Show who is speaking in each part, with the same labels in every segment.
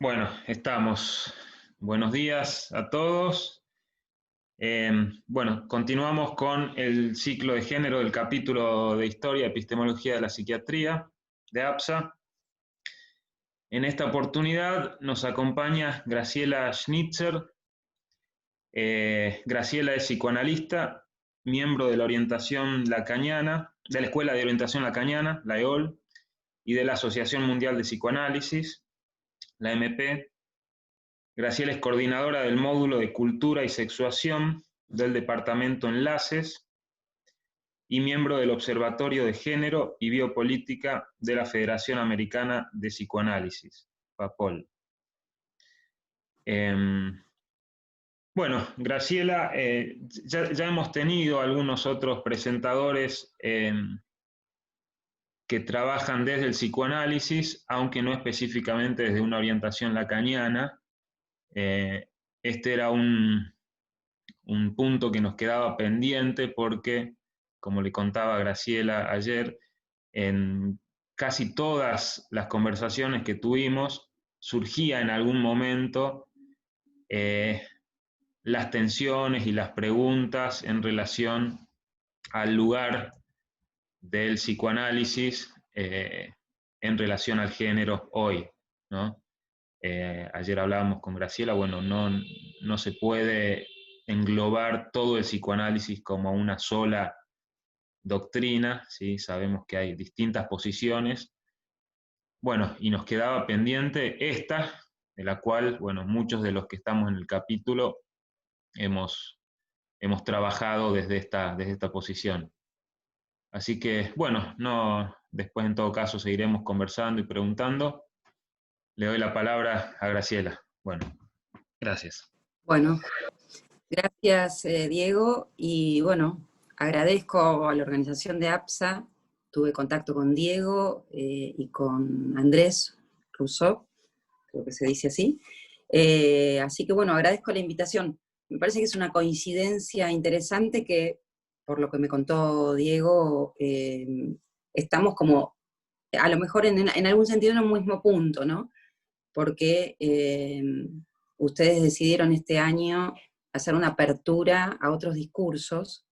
Speaker 1: Bueno, estamos. Buenos días a todos. Bueno, continuamos con el ciclo de género del capítulo de Historia y Epistemología de la Psiquiatría de APSA. En esta oportunidad nos acompaña Graciela Schnitzer. Graciela es psicoanalista, miembro de la orientación lacaniana, de la Escuela de Orientación Lacaniana, la EOL, y de la Asociación Mundial de Psicoanálisis, la MP. Graciela es coordinadora del módulo de Cultura y Sexuación del Departamento Enlaces y miembro del Observatorio de Género y Biopolítica de la Federación Americana de Psicoanálisis, FAPOL. Bueno, Graciela, ya hemos tenido algunos otros presentadores que trabajan desde el psicoanálisis, aunque no específicamente desde una orientación lacaniana. Este era un punto que nos quedaba pendiente porque, como le contaba a Graciela ayer, en casi todas las conversaciones que tuvimos surgía en algún momento las tensiones y las preguntas en relación al lugar del psicoanálisis en relación al género hoy, ¿no? Ayer hablábamos con Graciela, bueno, no se puede englobar todo el psicoanálisis como una sola doctrina, ¿sí? Sabemos que hay distintas posiciones. Bueno, y nos quedaba pendiente esta, de la cual, bueno, muchos de los que estamos en el capítulo hemos trabajado desde esta posición. Así que, bueno, después en todo caso seguiremos conversando y preguntando. Le doy la palabra a Graciela. Bueno, gracias.
Speaker 2: Bueno, gracias Diego, y bueno, agradezco a la organización de APSA. Tuve contacto con Diego y con Andrés Rousseau, creo que se dice así. Así que bueno, agradezco la invitación. Me parece que es una coincidencia interesante que, por lo que me contó Diego, estamos como, a lo mejor en algún sentido en un mismo punto, ¿no? Porque ustedes decidieron este año hacer una apertura a otros discursos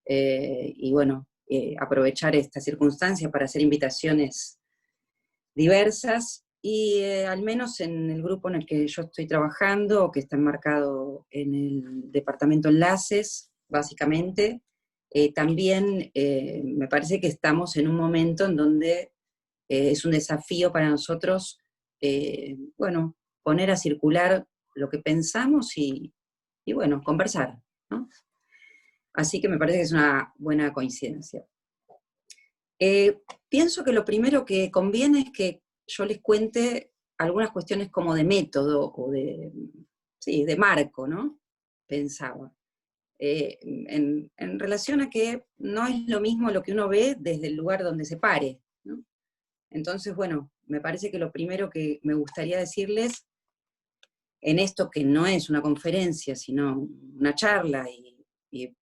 Speaker 2: y bueno, aprovechar esta circunstancia para hacer invitaciones diversas y al menos en el grupo en el que yo estoy trabajando, que está enmarcado en el departamento Enlaces, básicamente, también me parece que estamos en un momento en donde es un desafío para nosotros, bueno, poner a circular lo que pensamos y bueno, conversar, ¿no? Así que me parece que es una buena coincidencia. Pienso que lo primero que conviene es que yo les cuente algunas cuestiones como de método o de marco, ¿no? Pensaba. En relación a que no es lo mismo lo que uno ve desde el lugar donde se pare, ¿no? Entonces, bueno, me parece que lo primero que me gustaría decirles en esto, que no es una conferencia, sino una charla y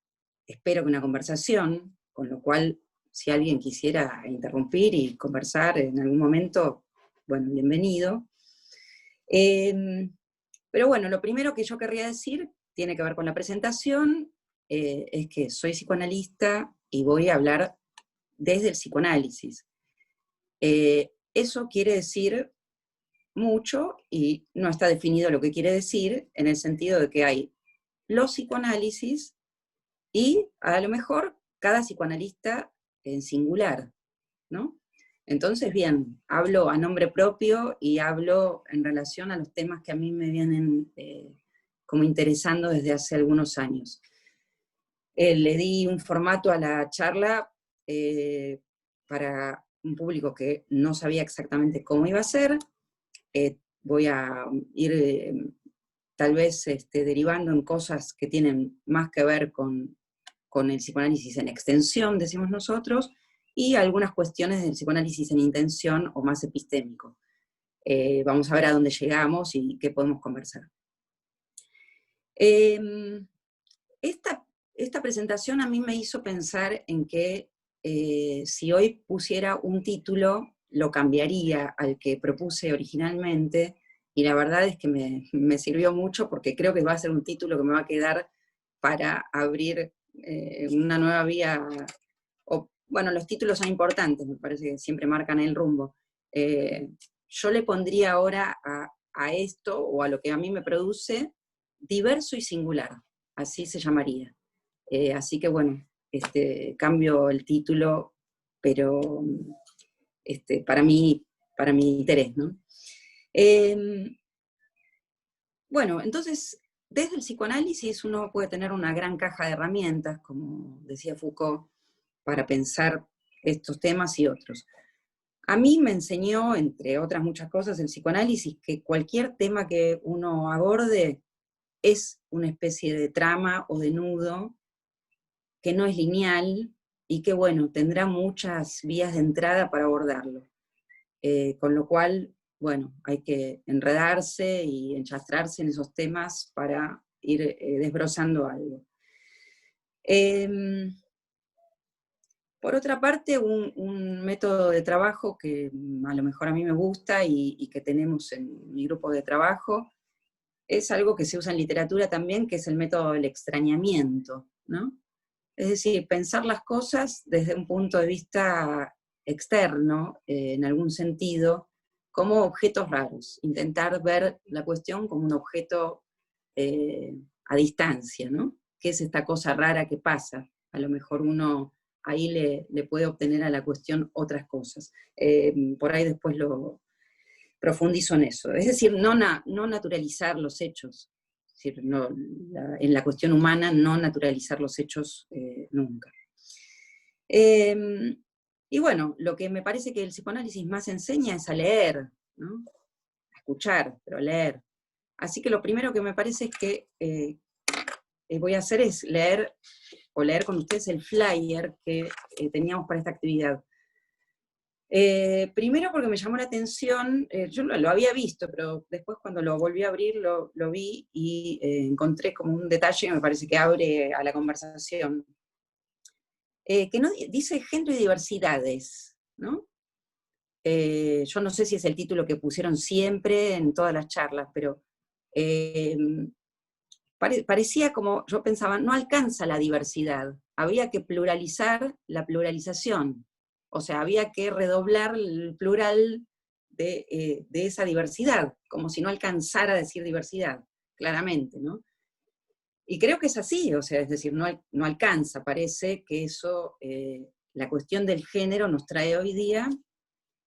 Speaker 2: espero que una conversación, con lo cual, si alguien quisiera interrumpir y conversar en algún momento, bueno, bienvenido. Pero bueno, lo primero que yo querría decir tiene que ver con la presentación, es que soy psicoanalista y voy a hablar desde el psicoanálisis. Eso quiere decir mucho y no está definido lo que quiere decir, en el sentido de que hay los psicoanálisis y a lo mejor cada psicoanalista en singular, ¿no? Entonces, bien, hablo a nombre propio y hablo en relación a los temas que a mí me vienen como interesando desde hace algunos años. Le di un formato a la charla para un público que no sabía exactamente cómo iba a ser. Voy a ir tal vez derivando en cosas que tienen más que ver con el psicoanálisis en extensión, decimos nosotros, y algunas cuestiones del psicoanálisis en intención o más epistémico. Vamos a ver a dónde llegamos y qué podemos conversar. Esta presentación a mí me hizo pensar en que si hoy pusiera un título, lo cambiaría al que propuse originalmente, y la verdad es que me sirvió mucho porque creo que va a ser un título que me va a quedar para abrir una nueva vía. Bueno, los títulos son importantes, me parece que siempre marcan el rumbo. Yo le pondría ahora a esto, o a lo que a mí me produce, diverso y singular, así se llamaría. Así que bueno, cambio el título, pero para mi interés, ¿no? Bueno, entonces, desde el psicoanálisis uno puede tener una gran caja de herramientas, como decía Foucault, para pensar estos temas y otros. A mí me enseñó, entre otras muchas cosas, el psicoanálisis, que cualquier tema que uno aborde es una especie de trama o de nudo, que no es lineal y que, bueno, tendrá muchas vías de entrada para abordarlo. Con lo cual, bueno, hay que enredarse y enchastrarse en esos temas para ir desbrozando algo. Por otra parte, un método de trabajo que a lo mejor a mí me gusta y que tenemos en mi grupo de trabajo, es algo que se usa en literatura también, que es el método del extrañamiento, ¿no? Es decir, pensar las cosas desde un punto de vista externo, en algún sentido, como objetos raros, intentar ver la cuestión como un objeto a distancia, ¿no? ¿Qué es esta cosa rara que pasa? A lo mejor uno ahí le puede obtener a la cuestión otras cosas. Por ahí después lo profundizo en eso. Es decir, no naturalizar los hechos. Es decir, en la cuestión humana, no naturalizar los hechos nunca. Y bueno, lo que me parece que el psicoanálisis más enseña es a leer, ¿no? A escuchar, pero a leer. Así que lo primero que me parece es que voy a hacer es leer con ustedes el flyer que teníamos para esta actividad. Primero porque me llamó la atención, yo lo había visto, pero después cuando lo volví a abrir lo vi y encontré como un detalle que me parece que abre a la conversación. Que no dice género y diversidades, ¿no? Yo no sé si es el título que pusieron siempre en todas las charlas, pero parecía como, yo pensaba, no alcanza la diversidad, había que pluralizar la pluralización, o sea, había que redoblar el plural de esa diversidad, como si no alcanzara a decir diversidad, claramente, ¿no? Y creo que es así, o sea, es decir, no alcanza, parece que eso, la cuestión del género nos trae hoy día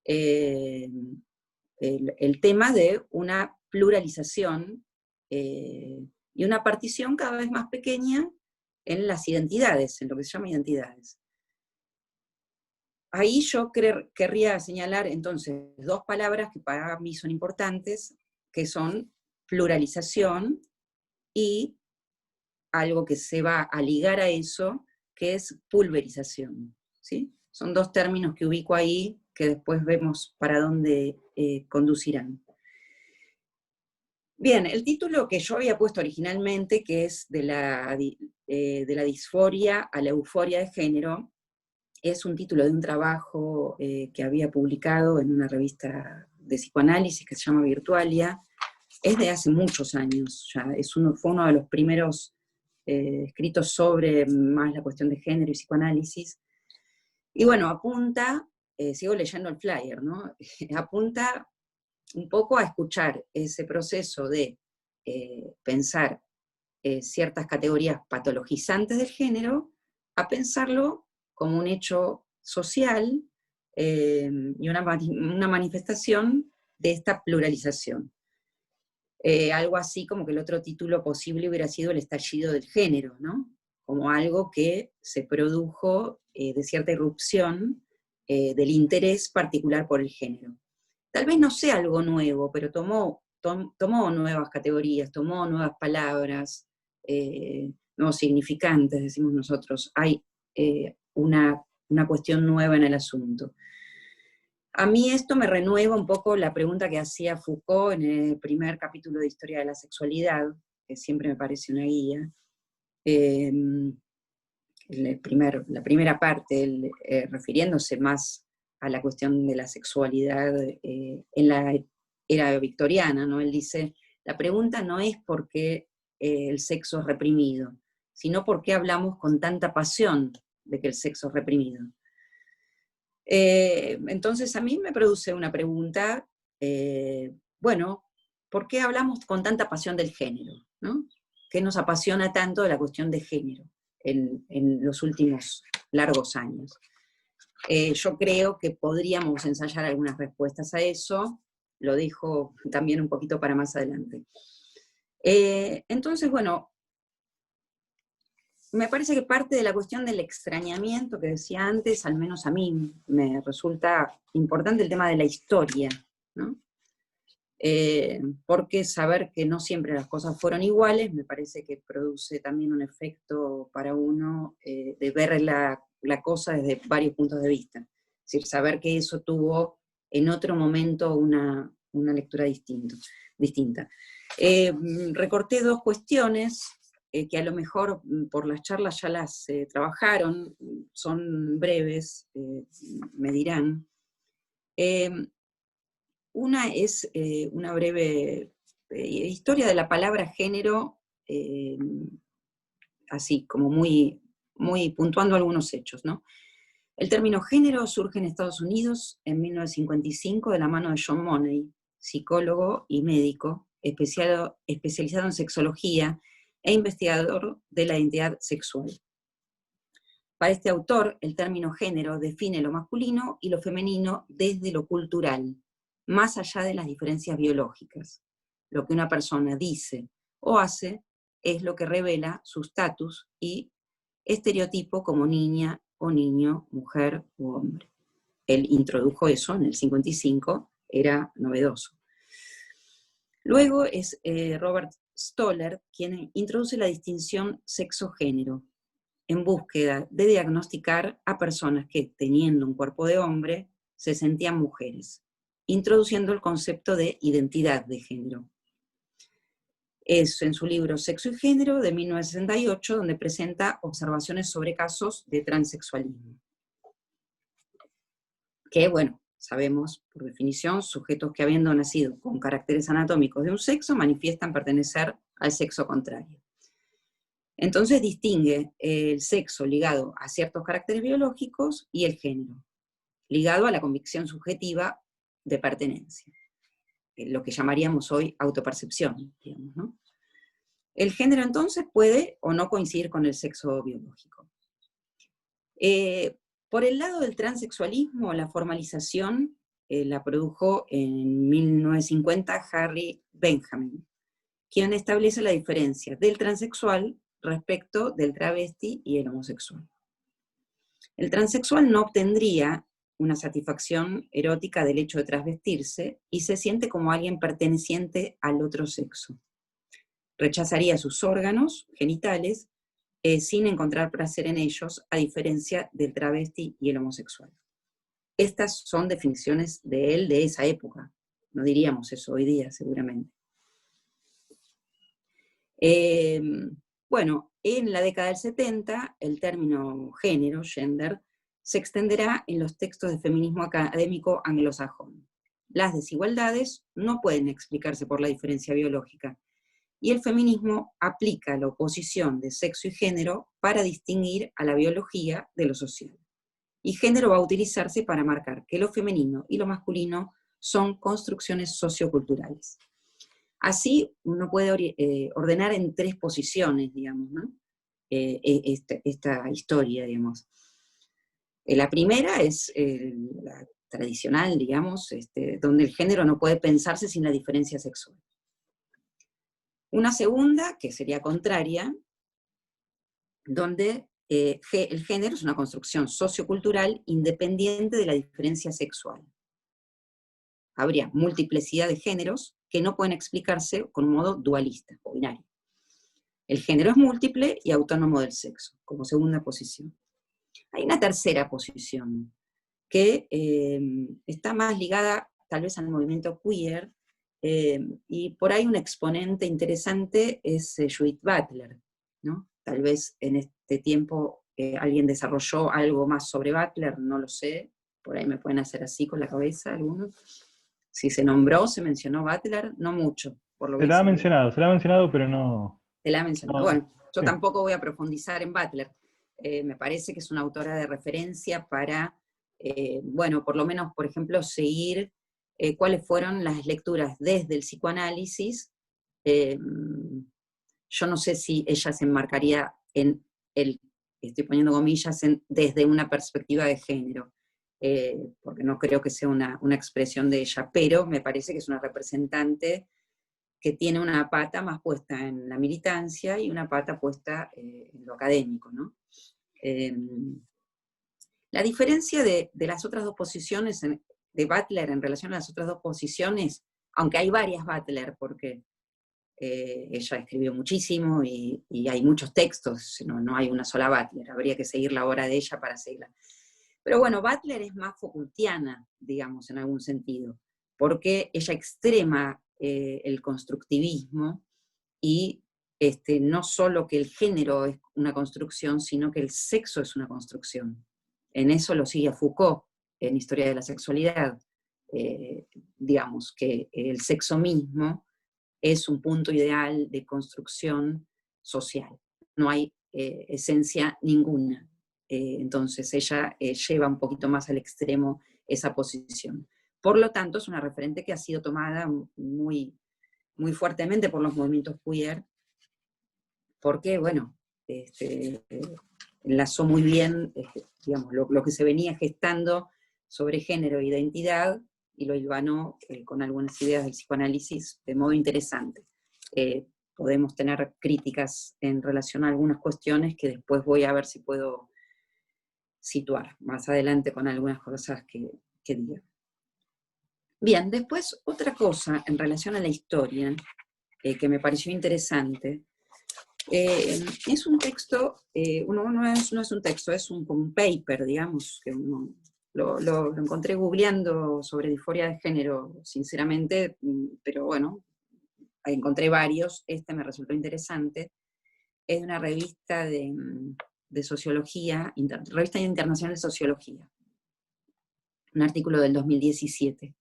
Speaker 2: eh, el tema de una pluralización y una partición cada vez más pequeña en las identidades, en lo que se llama identidades. Ahí yo querría señalar entonces dos palabras que para mí son importantes, que son pluralización y algo que se va a ligar a eso, que es pulverización, ¿sí? Son dos términos que ubico ahí, que después vemos para dónde conducirán. Bien, el título que yo había puesto originalmente, que es de la disforia a la euforia de género, es un título de un trabajo que había publicado en una revista de psicoanálisis que se llama Virtualia. Es de hace muchos años ya, fue uno de los primeros escritos sobre más la cuestión de género y psicoanálisis. Y bueno, apunta, sigo leyendo el flyer, ¿no? Apunta un poco a escuchar ese proceso de pensar ciertas categorías patologizantes del género, a pensarlo como un hecho social y una manifestación de esta pluralización. Algo así como que el otro título posible hubiera sido el estallido del género, ¿no? Como algo que se produjo de cierta irrupción del interés particular por el género. Tal vez no sea algo nuevo, pero tomó nuevas categorías, tomó nuevas palabras, nuevos significantes, decimos nosotros. Hay una cuestión nueva en el asunto. A mí esto me renueva un poco la pregunta que hacía Foucault en el primer capítulo de Historia de la Sexualidad, que siempre me parece una guía. La primera parte, refiriéndose más a la cuestión de la sexualidad en la era victoriana, ¿no? Él dice, la pregunta no es por qué el sexo es reprimido, sino por qué hablamos con tanta pasión de que el sexo es reprimido. Entonces a mí me produce una pregunta, bueno, ¿por qué hablamos con tanta pasión del género? ¿No? ¿Qué nos apasiona tanto de la cuestión de género en los últimos largos años? Yo creo que podríamos ensayar algunas respuestas a eso, lo dejo también un poquito para más adelante. Entonces, bueno, me parece que parte de la cuestión del extrañamiento que decía antes, al menos a mí me resulta importante el tema de la historia, ¿no? Porque saber que no siempre las cosas fueron iguales, me parece que produce también un efecto para uno de ver la cosa desde varios puntos de vista. Es decir, saber que eso tuvo en otro momento una lectura distinta. Recorté dos cuestiones que a lo mejor por las charlas ya las trabajaron, son breves, me dirán. Una es una breve historia de la palabra género, así como muy puntuando algunos hechos, ¿no? El término género surge en Estados Unidos en 1955 de la mano de John Money, psicólogo y médico, especializado en sexología e investigador de la identidad sexual. Para este autor, el término género define lo masculino y lo femenino desde lo cultural, más allá de las diferencias biológicas. Lo que una persona dice o hace es lo que revela su estatus y estereotipo como niña o niño, mujer u hombre. Él introdujo eso en el 55, era novedoso. Luego es Robert Stoller quien introduce la distinción sexo-género, en búsqueda de diagnosticar a personas que, teniendo un cuerpo de hombre, se sentían mujeres, introduciendo el concepto de identidad de género. Es en su libro Sexo y Género, de 1968, donde presenta observaciones sobre casos de transexualismo. Que, bueno, sabemos, por definición, sujetos que habiendo nacido con caracteres anatómicos de un sexo, manifiestan pertenecer al sexo contrario. Entonces distingue el sexo ligado a ciertos caracteres biológicos y el género, ligado a la convicción subjetiva de pertenencia, lo que llamaríamos hoy autopercepción, digamos, ¿no? El género entonces puede o no coincidir con el sexo biológico. Por el lado del transexualismo, la formalización la produjo en 1950 Harry Benjamin, quien establece la diferencia del transexual respecto del travesti y el homosexual. El transexual no obtendría una satisfacción erótica del hecho de transvestirse y se siente como alguien perteneciente al otro sexo. Rechazaría sus órganos genitales sin encontrar placer en ellos, a diferencia del travesti y el homosexual. Estas son definiciones de él de esa época. No diríamos eso hoy día, seguramente. Bueno, en la década del 70, el término género, gender, se extenderá en los textos de feminismo académico anglosajón. Las desigualdades no pueden explicarse por la diferencia biológica, y el feminismo aplica la oposición de sexo y género para distinguir a la biología de lo social. Y género va a utilizarse para marcar que lo femenino y lo masculino son construcciones socioculturales. Así uno puede ordenar en tres posiciones, digamos, ¿no? Esta historia, digamos. La primera es la tradicional, digamos, donde el género no puede pensarse sin la diferencia sexual. Una segunda, que sería contraria, donde el género es una construcción sociocultural independiente de la diferencia sexual. Habría multiplicidad de géneros que no pueden explicarse con un modo dualista o binario. El género es múltiple y autónomo del sexo, como segunda posición. Hay una tercera posición, que está más ligada tal vez al movimiento queer, y por ahí un exponente interesante es Judith Butler, ¿no? Tal vez en este tiempo alguien desarrolló algo más sobre Butler, no lo sé, por ahí me pueden hacer así con la cabeza algunos. si se nombró, se mencionó Butler, no mucho, por lo que sé.
Speaker 3: Se la ha mencionado, pero no.
Speaker 2: Se la ha mencionado.
Speaker 3: No,
Speaker 2: Bueno, yo
Speaker 3: sí.
Speaker 2: tampoco voy a profundizar en Butler. Me parece que es una autora de referencia para, bueno, por lo menos, por ejemplo, seguir cuáles fueron las lecturas desde el psicoanálisis. Yo no sé si ella se enmarcaría en el, estoy poniendo comillas, desde una perspectiva de género, porque no creo que sea una expresión de ella, pero me parece que es una representante que tiene una pata más puesta en la militancia y una pata puesta en lo académico, ¿no? La diferencia de las otras dos posiciones, de Butler en relación a las otras dos posiciones, aunque hay varias Butler, porque ella escribió muchísimo y hay muchos textos, no hay una sola Butler, habría que seguir la obra de ella para seguirla. Pero bueno, Butler es más Foucaultiana, digamos, en algún sentido, porque ella extrema el constructivismo y no solo que el género es una construcción, sino que el sexo es una construcción. En eso lo sigue Foucault, en Historia de la Sexualidad. Digamos que el sexo mismo es un punto ideal de construcción social. No hay esencia ninguna. Entonces ella lleva un poquito más al extremo esa posición. Por lo tanto, es una referente que ha sido tomada muy, muy fuertemente por los movimientos queer, porque, bueno, enlazó muy bien, digamos, lo que se venía gestando sobre género e identidad, y lo hilvanó con algunas ideas del psicoanálisis de modo interesante. Podemos tener críticas en relación a algunas cuestiones que después voy a ver si puedo situar más adelante con algunas cosas que diga. Bien, después otra cosa en relación a la historia que me pareció interesante. Es un texto, no es un texto, es un paper, digamos, que lo encontré googleando sobre disforia de género, sinceramente, pero bueno, encontré varios, este me resultó interesante. Es de una revista de sociología, Revista Internacional de Sociología, un artículo del 2017.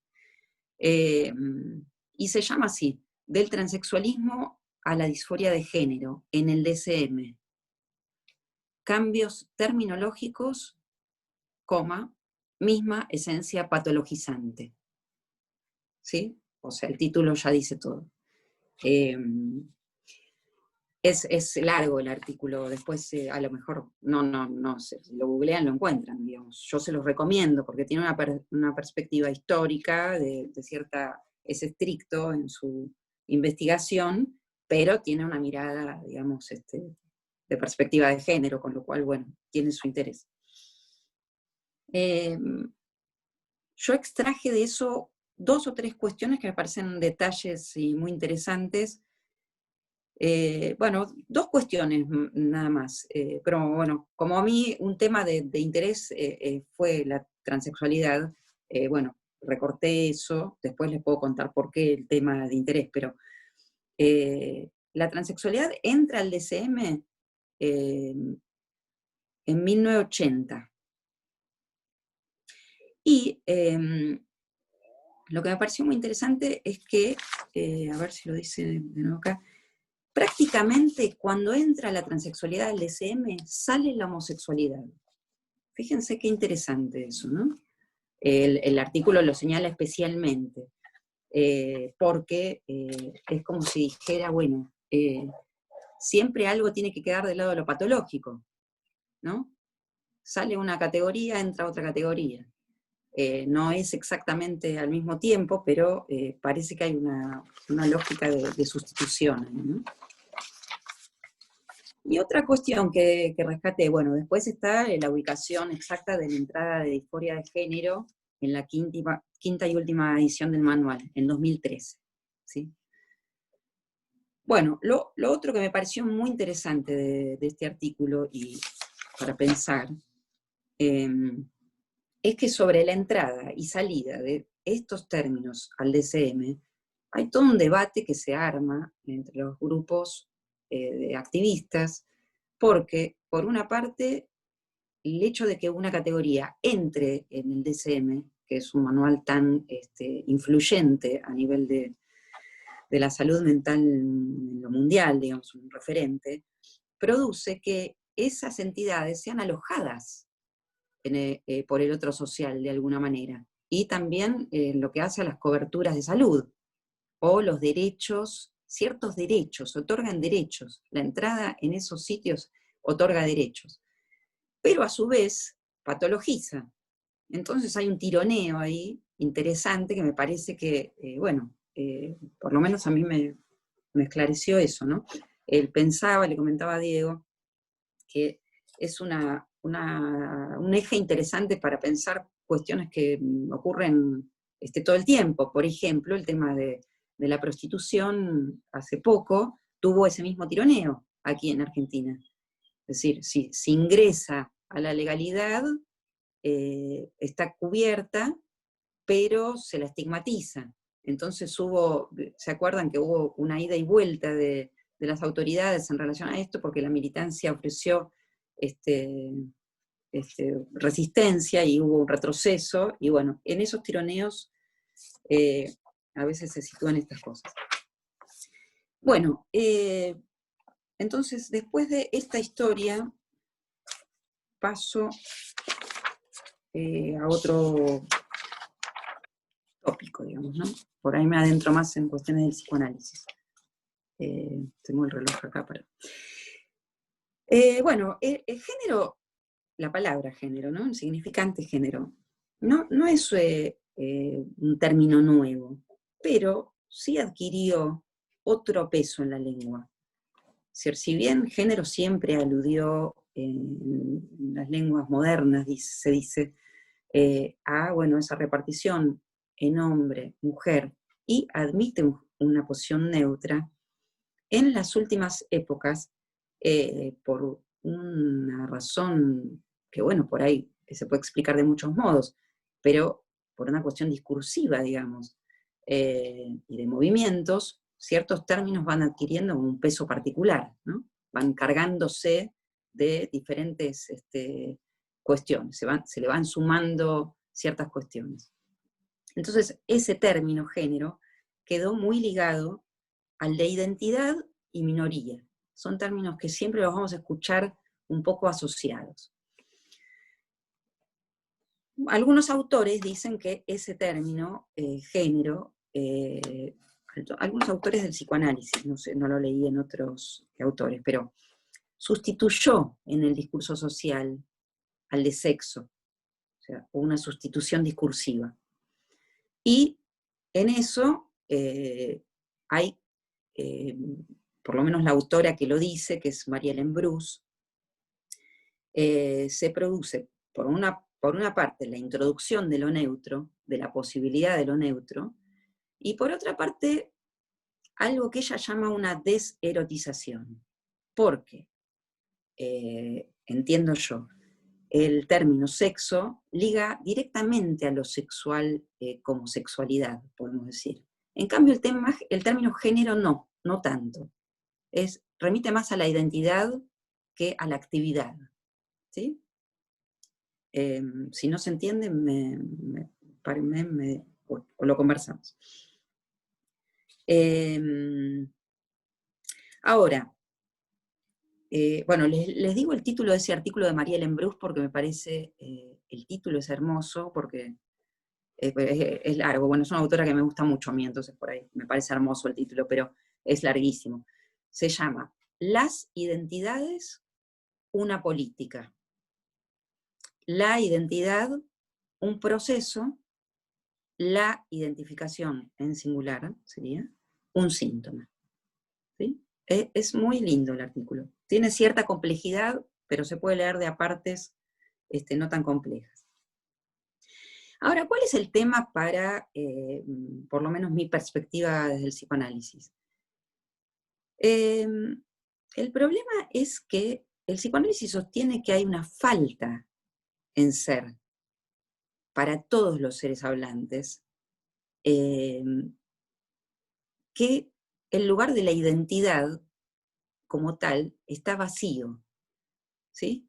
Speaker 2: Y se llama así, Del transexualismo a la disforia de género en el DSM. Cambios terminológicos, misma esencia patologizante. ¿Sí? O sea, el título ya dice todo. Es largo el artículo, después a lo mejor, no, si lo googlean lo encuentran, digamos. Yo se los recomiendo porque tiene una perspectiva histórica de cierta, es estricto en su investigación, pero tiene una mirada, digamos, de perspectiva de género, con lo cual, bueno, tiene su interés. Yo extraje de eso 2 o 3 cuestiones que me parecen detalles y muy interesantes. Bueno, 2 cuestiones nada más, pero bueno, como a mí un tema de interés fue la transexualidad, bueno, recorté eso, después les puedo contar por qué el tema de interés, pero la transexualidad entra al DSM en 1980. Y lo que me pareció muy interesante es que, a ver si lo dice de nuevo acá, prácticamente cuando entra la transexualidad al DSM, sale la homosexualidad. Fíjense qué interesante eso, ¿no? El artículo lo señala especialmente, porque es como si dijera, bueno, siempre algo tiene que quedar del lado de lo patológico, ¿no? Sale una categoría, entra otra categoría. No es exactamente al mismo tiempo, pero parece que hay una lógica de sustitución, ¿no? Y otra cuestión que rescaté, bueno, después está la ubicación exacta de la entrada de disforia de género en la quinta y última edición del manual, en 2013. ¿Sí? Bueno, lo otro que me pareció muy interesante de este artículo y para pensar, es que sobre la entrada y salida de estos términos al DSM, hay todo un debate que se arma entre los grupos de activistas, porque, por una parte, el hecho de que una categoría entre en el DSM que es un manual tan influyente a nivel de la salud mental en lo mundial, digamos, un referente, produce que esas entidades sean alojadas por el otro social de alguna manera. Y también lo que hace a las coberturas de salud, o los derechos, ciertos derechos, otorgan derechos. La entrada en esos sitios otorga derechos. Pero a su vez patologiza. Entonces hay un tironeo ahí interesante que me parece que, por lo menos a mí me esclareció eso, ¿no? Él pensaba, le comentaba a Diego, que es un eje interesante para pensar cuestiones que ocurren todo el tiempo. Por ejemplo, el tema de la prostitución hace poco tuvo ese mismo tironeo aquí en Argentina. Es decir, si ingresa a la legalidad, está cubierta, pero se la estigmatiza. Entonces ¿se acuerdan que hubo una ida y vuelta de las autoridades en relación a esto? Porque la militancia ofreció resistencia y hubo un retroceso, y bueno, en esos tironeos a veces se sitúan estas cosas. Bueno, entonces después de esta historia paso a otro tópico, digamos, ¿no? Por ahí me adentro más en cuestiones del psicoanálisis. Tengo el reloj acá para... bueno, el género, la palabra género, ¿no? El significante género, no es un término nuevo, pero sí adquirió otro peso en la lengua. Si bien género siempre aludió en las lenguas modernas, se dice, a esa repartición en hombre, mujer, y admite una posición neutra, en las últimas épocas, por una razón que, por ahí se puede explicar de muchos modos, pero por una cuestión discursiva, digamos, y de movimientos, ciertos términos van adquiriendo un peso particular, ¿no? Van cargándose de diferentes cuestiones, se le van sumando ciertas cuestiones. Entonces, ese término género quedó muy ligado al de identidad y minoría. Son términos que siempre los vamos a escuchar un poco asociados. Algunos autores dicen que ese término, género, algunos autores del psicoanálisis, no sé, no lo leí en otros autores, pero sustituyó en el discurso social al de sexo, o sea, una sustitución discursiva. Y en eso hay, por lo menos la autora que lo dice, que es María Ellen Bruce, se produce, por una parte, la introducción de lo neutro, de la posibilidad de lo neutro, y por otra parte, algo que ella llama una deserotización. Porque, entiendo yo, el término sexo liga directamente a lo sexual como sexualidad, podemos decir. En cambio, el término género no tanto. Remite más a la identidad que a la actividad. ¿Sí? Si no se entiende, párenme o lo conversamos. Ahora, les digo el título de ese artículo de María Ellen Bruce porque me parece, el título es hermoso, porque es largo. Bueno, es una autora que me gusta mucho a mí, entonces por ahí me parece hermoso el título, pero es larguísimo. Se llama Las identidades, una política. La identidad, un proceso. La identificación en singular sería un síntoma. ¿Sí? Es muy lindo el artículo. Tiene cierta complejidad, pero se puede leer de a partes no tan complejas. Ahora, ¿cuál es el tema para, por lo menos mi perspectiva desde el psicoanálisis? El problema es que el psicoanálisis sostiene que hay una falta en ser para todos los seres hablantes, que el lugar de la identidad como tal está vacío, ¿sí?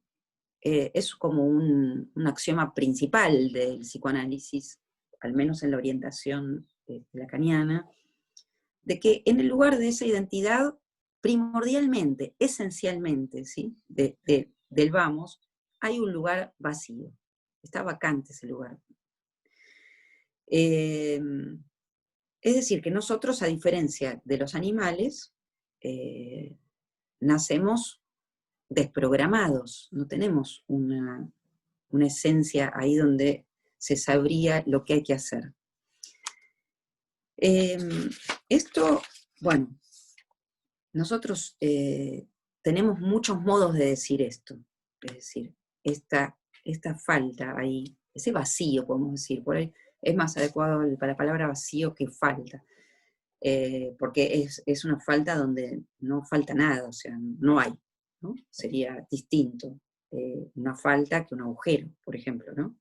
Speaker 2: Es como un axioma principal del psicoanálisis, al menos en la orientación lacaniana, de que en el lugar de esa identidad, primordialmente, esencialmente, ¿sí? Del vamos, hay un lugar vacío. Está vacante ese lugar. Es decir, que nosotros, a diferencia de los animales, nacemos desprogramados, no tenemos una esencia ahí donde se sabría lo que hay que hacer. Esto, bueno, nosotros tenemos muchos modos de decir esto, es decir, esta falta ahí, ese vacío, podemos decir, por ahí es más adecuado para la palabra vacío que falta, porque es una falta donde no falta nada, o sea, no hay, ¿no? Sería distinto una falta que un agujero, por ejemplo, ¿no?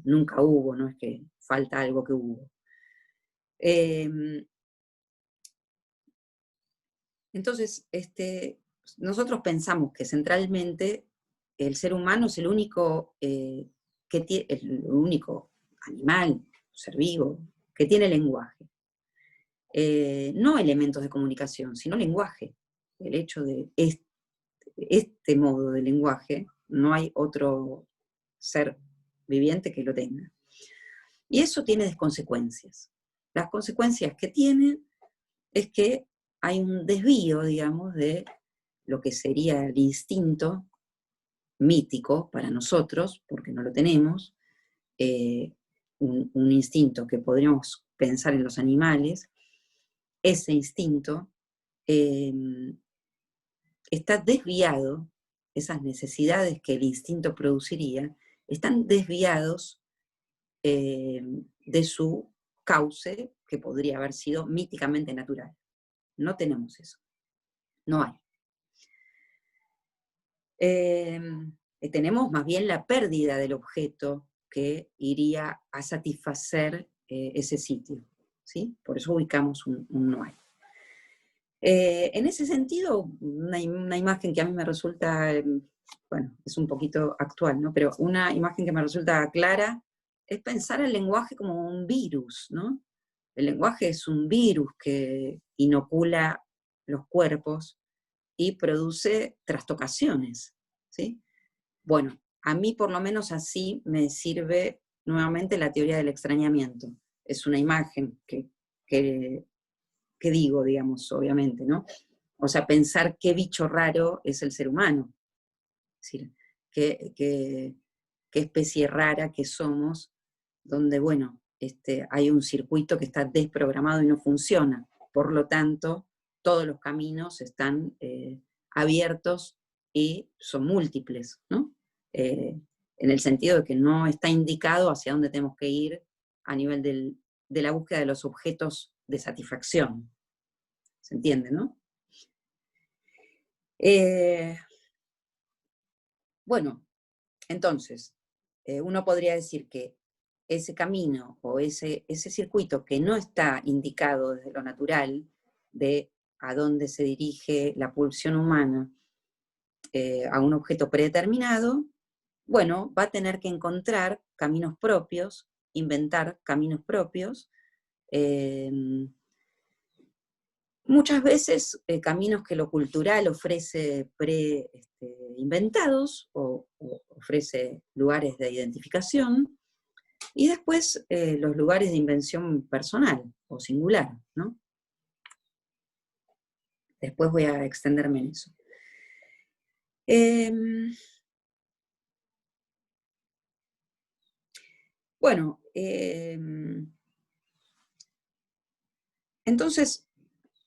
Speaker 2: Nunca hubo, no es que falta algo que hubo. Entonces, nosotros pensamos que centralmente el ser humano es el único, el único animal, ser vivo, que tiene lenguaje. No elementos de comunicación, sino lenguaje. El hecho de este modo de lenguaje, no hay otro ser viviente que lo tenga. Y eso tiene consecuencias. Las consecuencias que tiene es que hay un desvío, digamos, de lo que sería el instinto mítico para nosotros, porque no lo tenemos, un instinto que podríamos pensar en los animales. Ese instinto está desviado, esas necesidades que el instinto produciría, están desviados de su cauce, que podría haber sido míticamente natural. No tenemos eso. No hay. Tenemos más bien la pérdida del objeto que iría a satisfacer ese sitio, ¿sí? Por eso ubicamos un no hay. En ese sentido, una imagen que a mí me resulta, bueno, es un poquito actual, ¿no? Pero una imagen que me resulta clara es pensar el lenguaje como un virus, ¿no? El lenguaje es un virus que inocula los cuerpos y produce trastocaciones, ¿sí? Bueno, a mí por lo menos así me sirve nuevamente la teoría del extrañamiento. Es una imagen que digo, digamos, obviamente, ¿no? O sea, pensar qué bicho raro es el ser humano. Es decir, qué especie rara que somos, donde, bueno, hay un circuito que está desprogramado y no funciona. Por lo tanto, todos los caminos están abiertos y son múltiples, ¿no? En el sentido de que no está indicado hacia dónde tenemos que ir a nivel de la búsqueda de los objetos de satisfacción. ¿Se entiende, no? Bueno, entonces, uno podría decir que ese camino o ese circuito que no está indicado desde lo natural de a dónde se dirige la pulsión humana a un objeto predeterminado, bueno, va a tener que encontrar caminos propios, inventar caminos propios, muchas veces caminos que lo cultural ofrece inventados o ofrece lugares de identificación, y después los lugares de invención personal o singular, ¿no? Después voy a extenderme en eso. Bueno, entonces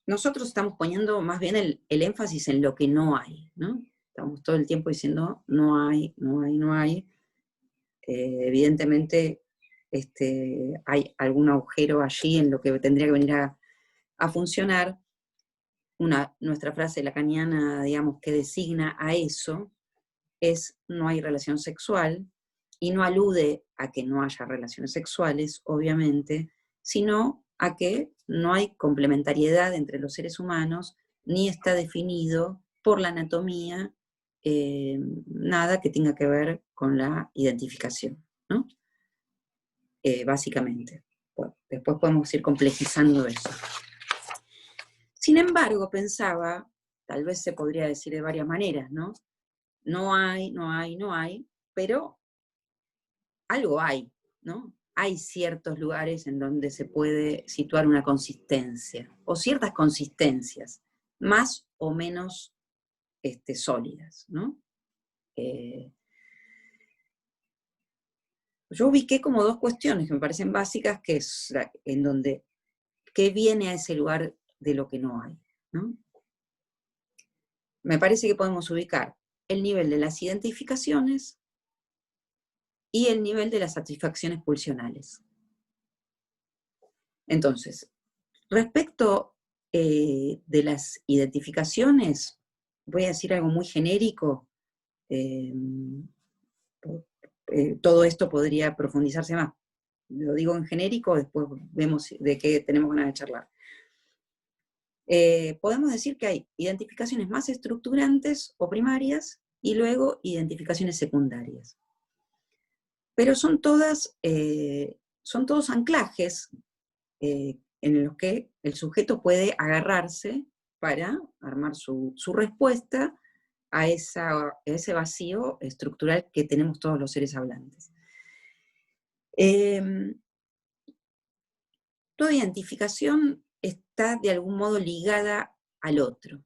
Speaker 2: nosotros estamos poniendo más bien el énfasis en lo que no hay, ¿no? Estamos todo el tiempo diciendo no hay, no hay, no hay. Evidentemente hay algún agujero allí en lo que tendría que venir a funcionar. Nuestra frase lacaniana, digamos, que designa a eso, es no hay relación sexual, y no alude a que no haya relaciones sexuales, obviamente, sino a que no hay complementariedad entre los seres humanos, ni está definido por la anatomía nada que tenga que ver con la identificación, ¿no? básicamente. Bueno, después podemos ir complejizando eso. Sin embargo, pensaba, tal vez se podría decir de varias maneras, ¿no? No hay, pero algo hay, ¿no? Hay ciertos lugares en donde se puede situar una consistencia, o ciertas consistencias, más o menos sólidas, ¿no? Yo ubiqué como dos cuestiones que me parecen básicas, que es en donde, ¿qué viene a ese lugar de lo que no hay? ¿No? Me parece que podemos ubicar el nivel de las identificaciones y el nivel de las satisfacciones pulsionales. Entonces, respecto de las identificaciones, voy a decir algo muy genérico, todo esto podría profundizarse más. Lo digo en genérico, después vemos de qué tenemos ganas de charlar. Podemos decir que hay identificaciones más estructurantes o primarias y luego identificaciones secundarias. Pero son todos anclajes en los que el sujeto puede agarrarse para armar su respuesta a ese vacío estructural que tenemos todos los seres hablantes. Toda identificación está de algún modo ligada al otro.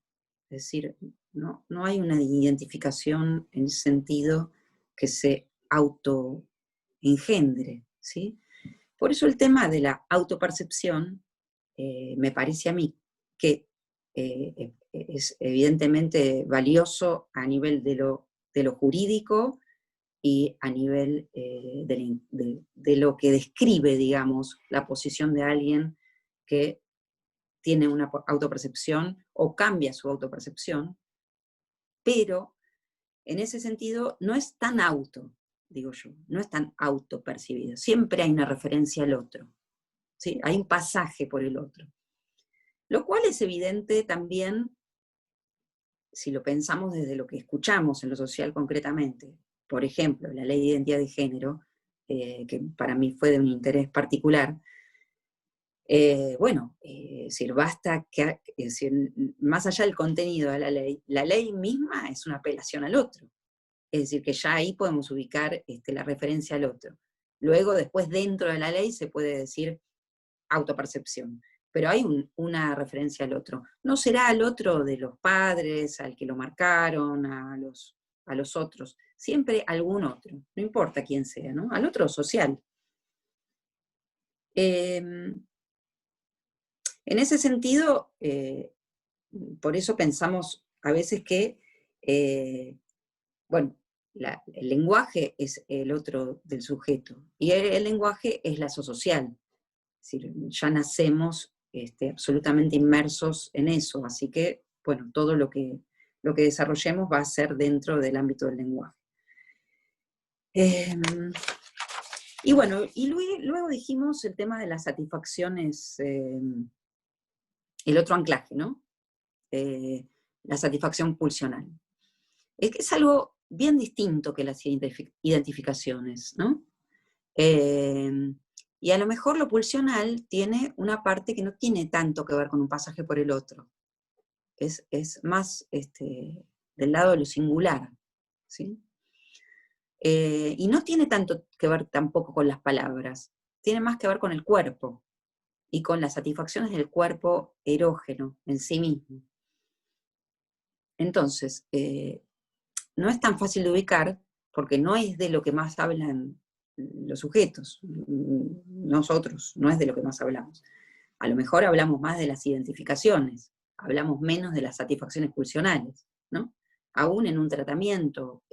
Speaker 2: Es decir, no hay una identificación en el sentido que se autoengendre, ¿sí? Por eso el tema de la autopercepción me parece a mí que es evidentemente valioso a nivel de lo jurídico y a nivel de lo que describe, digamos, la posición de alguien que tiene una autopercepción o cambia su autopercepción, pero en ese sentido no es tan digo yo, no es tan autopercibido. Siempre hay una referencia al otro, ¿sí? Hay un pasaje por el otro. Lo cual es evidente también, si lo pensamos desde lo que escuchamos en lo social concretamente. Por ejemplo, la ley de identidad de género, que para mí fue de un interés particular. Basta que, más allá del contenido de la ley misma es una apelación al otro. Es decir, que ya ahí podemos ubicar la referencia al otro. Luego, después, dentro de la ley se puede decir autopercepción, pero hay una referencia al otro. No será al otro de los padres, al que lo marcaron, a los otros, siempre algún otro, no importa quién sea, ¿no? Al otro social. En ese sentido, por eso pensamos a veces que, el lenguaje es el otro del sujeto, y el lenguaje es lazo social. Es decir, ya nacemos absolutamente inmersos en eso, así que, bueno, todo lo que desarrollemos va a ser dentro del ámbito del lenguaje. Y bueno, y luego dijimos el tema de las satisfacciones, el otro anclaje, ¿no? La satisfacción pulsional. Es que es algo bien distinto que las identificaciones, ¿no? Y a lo mejor lo pulsional tiene una parte que no tiene tanto que ver con un pasaje por el otro. Es más del lado de lo singular, ¿sí? Y no tiene tanto que ver tampoco con las palabras, tiene más que ver con el cuerpo y con las satisfacciones del cuerpo erógeno en sí mismo. Entonces, no es tan fácil de ubicar porque no es de lo que más hablan los sujetos, nosotros, no es de lo que más hablamos. A lo mejor hablamos más de las identificaciones, hablamos menos de las satisfacciones pulsionales, ¿no? Aún en un tratamiento,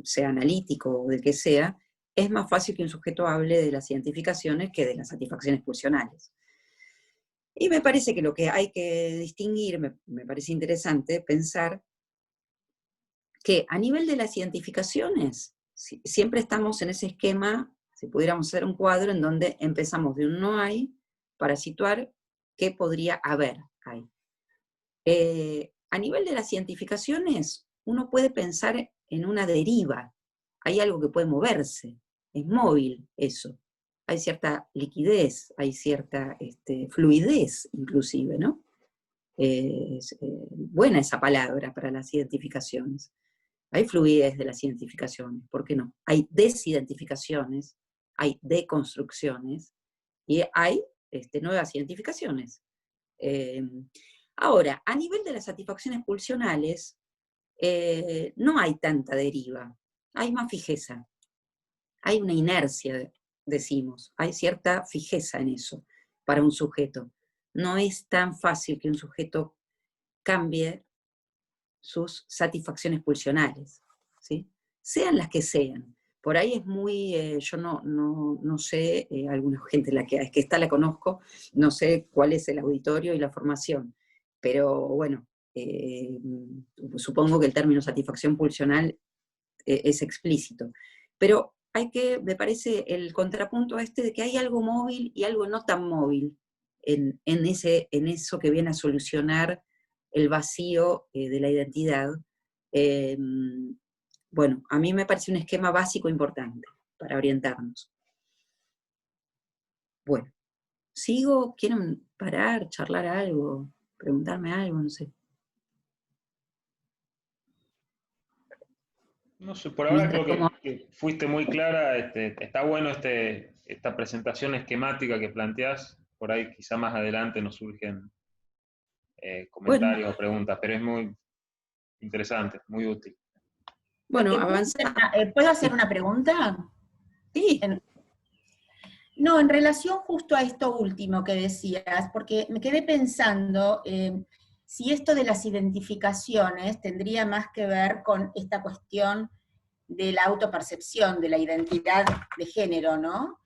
Speaker 2: sea analítico o del que sea, es más fácil que un sujeto hable de las identificaciones que de las satisfacciones pulsionales. Y me parece que lo que hay que distinguir, me parece interesante pensar que a nivel de las identificaciones, siempre estamos en ese esquema, si pudiéramos hacer un cuadro en donde empezamos de un no hay para situar qué podría haber ahí. A nivel de las identificaciones, uno puede pensar en una deriva, hay algo que puede moverse, es móvil eso. Hay cierta liquidez, hay cierta fluidez inclusive, ¿no? Es buena esa palabra para las identificaciones. Hay fluidez de las identificaciones, ¿por qué no? Hay desidentificaciones, hay deconstrucciones y hay nuevas identificaciones. Ahora, a nivel de las satisfacciones pulsionales, no hay tanta deriva, hay más fijeza, hay una inercia, decimos, hay cierta fijeza en eso para un sujeto. No es tan fácil que un sujeto cambie sus satisfacciones pulsionales, ¿sí? Sean las que sean. Por ahí es muy, yo no sé, alguna gente que está la conozco, no sé cuál es el auditorio y la formación, pero bueno, supongo que el término satisfacción pulsional es explícito. Pero me parece el contrapunto de que hay algo móvil y algo no tan móvil en eso que viene a solucionar el vacío de la identidad. Bueno, a mí me parece un esquema básico importante para orientarnos. Bueno, ¿sigo? ¿Quieren parar, charlar algo, preguntarme algo? No sé.
Speaker 1: No sé, por ahora creo que fuiste muy clara. Está bueno esta presentación esquemática que planteás. Por ahí quizá más adelante nos surgen comentarios o preguntas, pero es muy interesante, muy útil.
Speaker 2: Bueno, avanzamos.
Speaker 4: ¿Puedo hacer una pregunta?
Speaker 2: Sí.
Speaker 4: No, en relación justo a esto último que decías, porque me quedé pensando si esto de las identificaciones tendría más que ver con esta cuestión de la autopercepción, de la identidad de género, ¿no?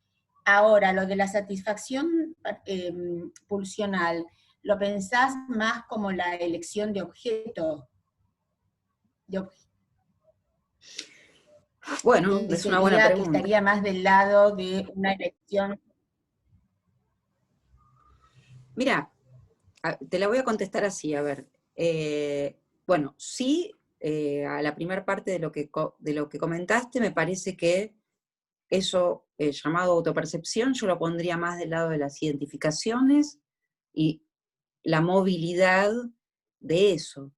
Speaker 4: Ahora, lo de la satisfacción pulsional, ¿lo pensás más como la elección de objeto?
Speaker 2: Bueno, es una buena pregunta.
Speaker 4: Que estaría más del lado de una elección.
Speaker 2: Mira, te la voy a contestar así, a ver. Bueno, sí, a la primera parte de lo que comentaste, me parece que eso llamado autopercepción, yo lo pondría más del lado de las identificaciones y la movilidad de eso,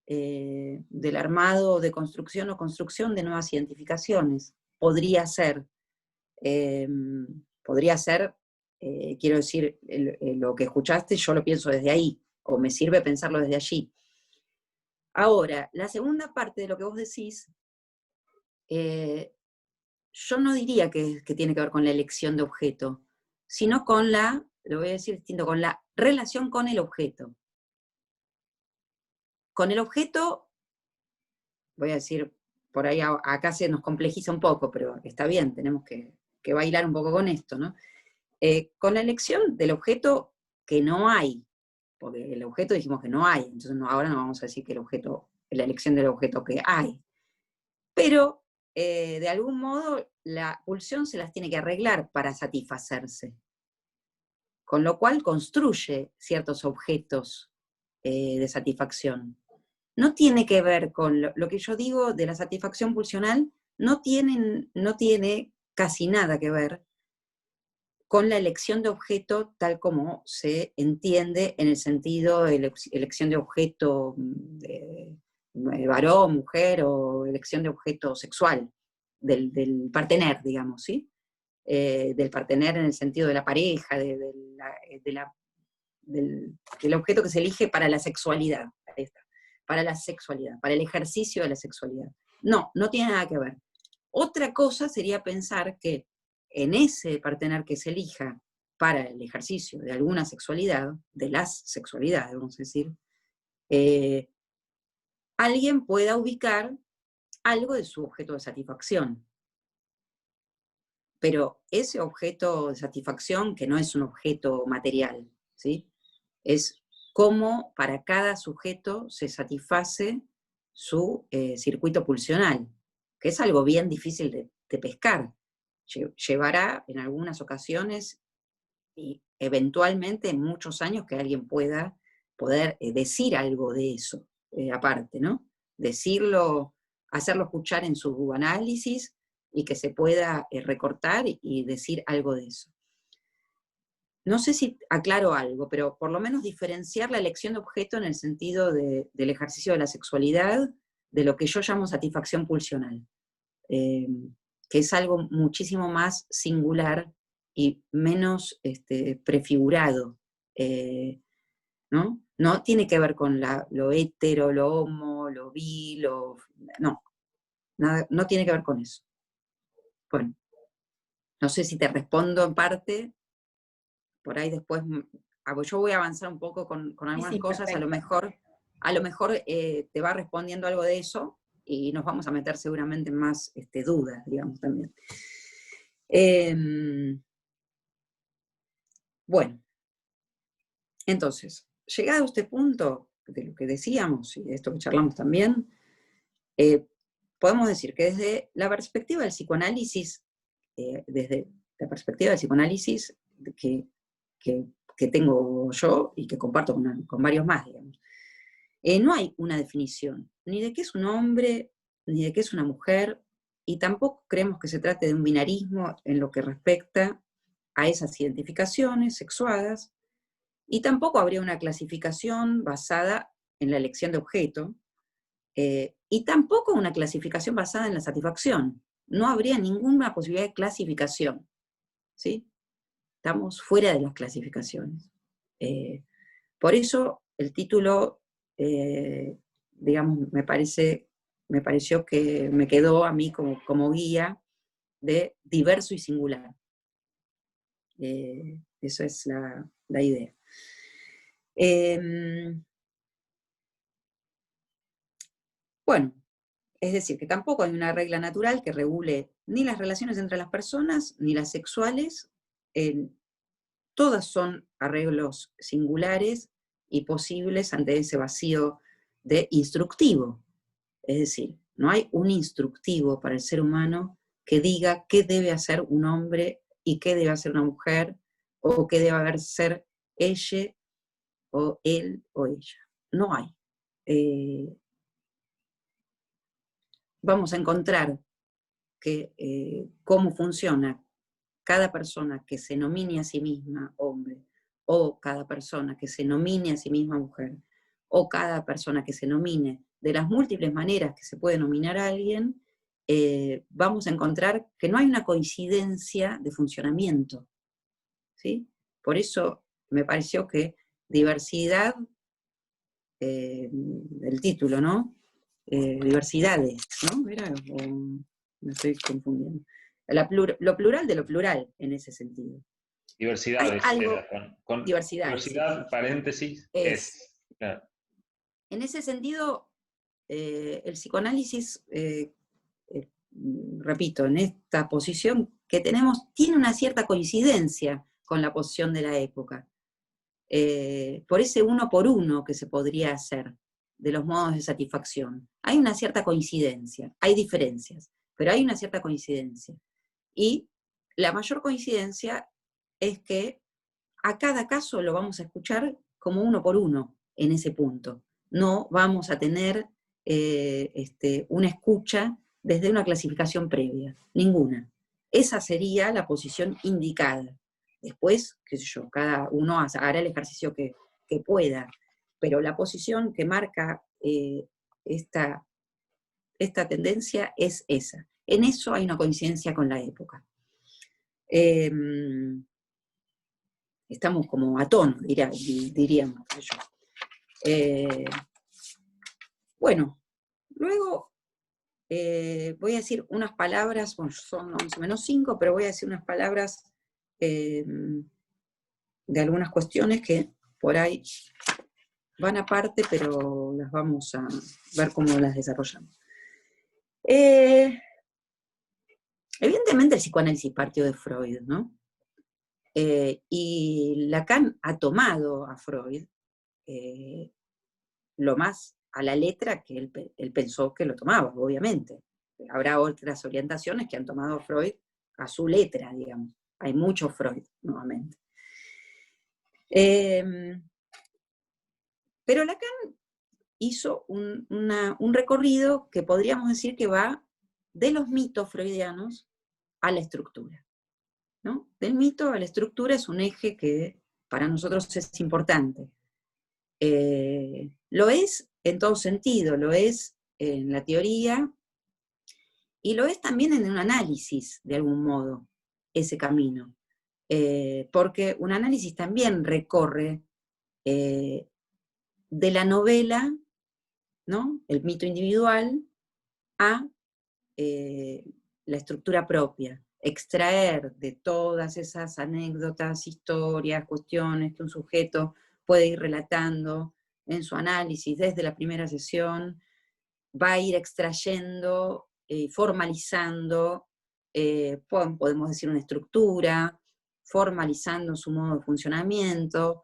Speaker 2: del armado de construcción o construcción de nuevas identificaciones. Podría ser, quiero decir, lo que escuchaste, yo lo pienso desde ahí, o me sirve pensarlo desde allí. Ahora, la segunda parte de lo que vos decís, yo no diría que tiene que ver con la elección de objeto, sino con lo voy a decir distinto, con la relación con el objeto. Con el objeto, voy a decir, por ahí acá se nos complejiza un poco, pero está bien, tenemos que bailar un poco con esto, ¿no? Con la elección del objeto que no hay, porque el objeto dijimos que no hay, entonces ahora no vamos a decir que la elección del objeto que hay. Pero, de algún modo, la pulsión se las tiene que arreglar para satisfacerse. Con lo cual construye ciertos objetos de satisfacción. No tiene que ver con lo que yo digo de la satisfacción pulsional, no tiene casi nada que ver con la elección de objeto tal como se entiende en el sentido de elección de objeto de varón, mujer, o elección de objeto sexual, del partener, digamos, ¿sí? Del partener en el sentido de la pareja, del objeto que se elige para la sexualidad, para el ejercicio de la sexualidad. No tiene nada que ver. Otra cosa sería pensar que en ese partener que se elija para el ejercicio de alguna sexualidad, de las sexualidades, vamos a decir, alguien pueda ubicar algo de su objeto de satisfacción. Pero ese objeto de satisfacción, que no es un objeto material, ¿sí? Es cómo para cada sujeto se satisface su circuito pulsional, que es algo bien difícil de pescar. Llevará en algunas ocasiones y eventualmente en muchos años que alguien pueda poder decir algo de eso, aparte, ¿no? Decirlo, hacerlo escuchar en su análisis, y que se pueda recortar y decir algo de eso. No sé si aclaro algo, pero por lo menos diferenciar la elección de objeto en el sentido del ejercicio de la sexualidad, de lo que yo llamo satisfacción pulsional, que es algo muchísimo más singular y menos prefigurado, ¿no? No tiene que ver con lo hetero, lo homo, lo bi, no, no tiene que ver con eso. Bueno, no sé si te respondo en parte, por ahí después, yo voy a avanzar un poco con algunas
Speaker 4: Sí,
Speaker 2: cosas,
Speaker 4: perfecto.
Speaker 2: a lo mejor te va respondiendo algo de eso, y nos vamos a meter seguramente en más dudas, digamos, también. Bueno, entonces, llegado a este punto, de lo que decíamos, y de esto que charlamos también, podemos decir que desde la perspectiva del psicoanálisis, que tengo yo y que comparto con varios más, digamos, no hay una definición, ni de qué es un hombre, ni de qué es una mujer, y tampoco creemos que se trate de un binarismo en lo que respecta a esas identificaciones sexuadas, y tampoco habría una clasificación basada en la elección de objeto, y tampoco una clasificación basada en la satisfacción. No habría ninguna posibilidad de clasificación, ¿sí? Estamos fuera de las clasificaciones. Por eso el título, digamos, me pareció que me quedó a mí como guía de diverso y singular. Esa es la idea. Bueno, es decir, que tampoco hay una regla natural que regule ni las relaciones entre las personas, ni las sexuales. Todas son arreglos singulares y posibles ante ese vacío de instructivo. Es decir, no hay un instructivo para el ser humano que diga qué debe hacer un hombre y qué debe hacer una mujer, o qué debe ser ella, o él, o ella. No hay. Vamos a encontrar que cómo funciona cada persona que se nomine a sí misma hombre, o cada persona que se nomine a sí misma mujer, o cada persona que se nomine de las múltiples maneras que se puede nominar a alguien, vamos a encontrar que no hay una coincidencia de funcionamiento, ¿sí? Por eso me pareció que diversidad, el título, ¿no? Diversidades, ¿no? Me estoy confundiendo. Lo plural de lo plural, en ese sentido.
Speaker 1: Diversidades,
Speaker 2: Hay algo,
Speaker 1: con
Speaker 2: diversidades,
Speaker 1: diversidad,
Speaker 2: sí.
Speaker 1: paréntesis, claro.
Speaker 2: En ese sentido, el psicoanálisis, repito, en esta posición que tenemos, tiene una cierta coincidencia con la posición de la época. Por ese uno por uno que se podría hacer de los modos de satisfacción. Hay una cierta coincidencia, hay diferencias, pero hay una cierta coincidencia. Y la mayor coincidencia es que a cada caso lo vamos a escuchar como uno por uno en ese punto. No vamos a tener una escucha desde una clasificación previa, ninguna. Esa sería la posición indicada. Después, qué sé yo, cada uno hará el ejercicio que pueda, pero la posición que marca esta tendencia es esa. En eso hay una coincidencia con la época. Estamos como a tono, diríamos yo. Bueno, luego voy a decir unas palabras, bueno, son 11 menos 5, pero voy a decir unas palabras de algunas cuestiones que por ahí van aparte, pero las vamos a ver cómo las desarrollamos. Evidentemente el psicoanálisis partió de Freud, ¿no? Y Lacan ha tomado a Freud lo más a la letra que él pensó que lo tomaba, obviamente. Habrá otras orientaciones que han tomado a Freud a su letra, digamos. Hay mucho Freud, nuevamente. Pero Lacan hizo un recorrido que podríamos decir que va de los mitos freudianos a la estructura, ¿no? Del mito a la estructura es un eje que para nosotros es importante. Lo es en todo sentido, lo es en la teoría y lo es también en un análisis, de algún modo, ese camino. Porque un análisis también recorre de la novela, ¿no? El mito individual, a la estructura propia, extraer de todas esas anécdotas, historias, cuestiones que un sujeto puede ir relatando en su análisis desde la primera sesión, va a ir extrayendo, formalizando, podemos decir una estructura, formalizando su modo de funcionamiento,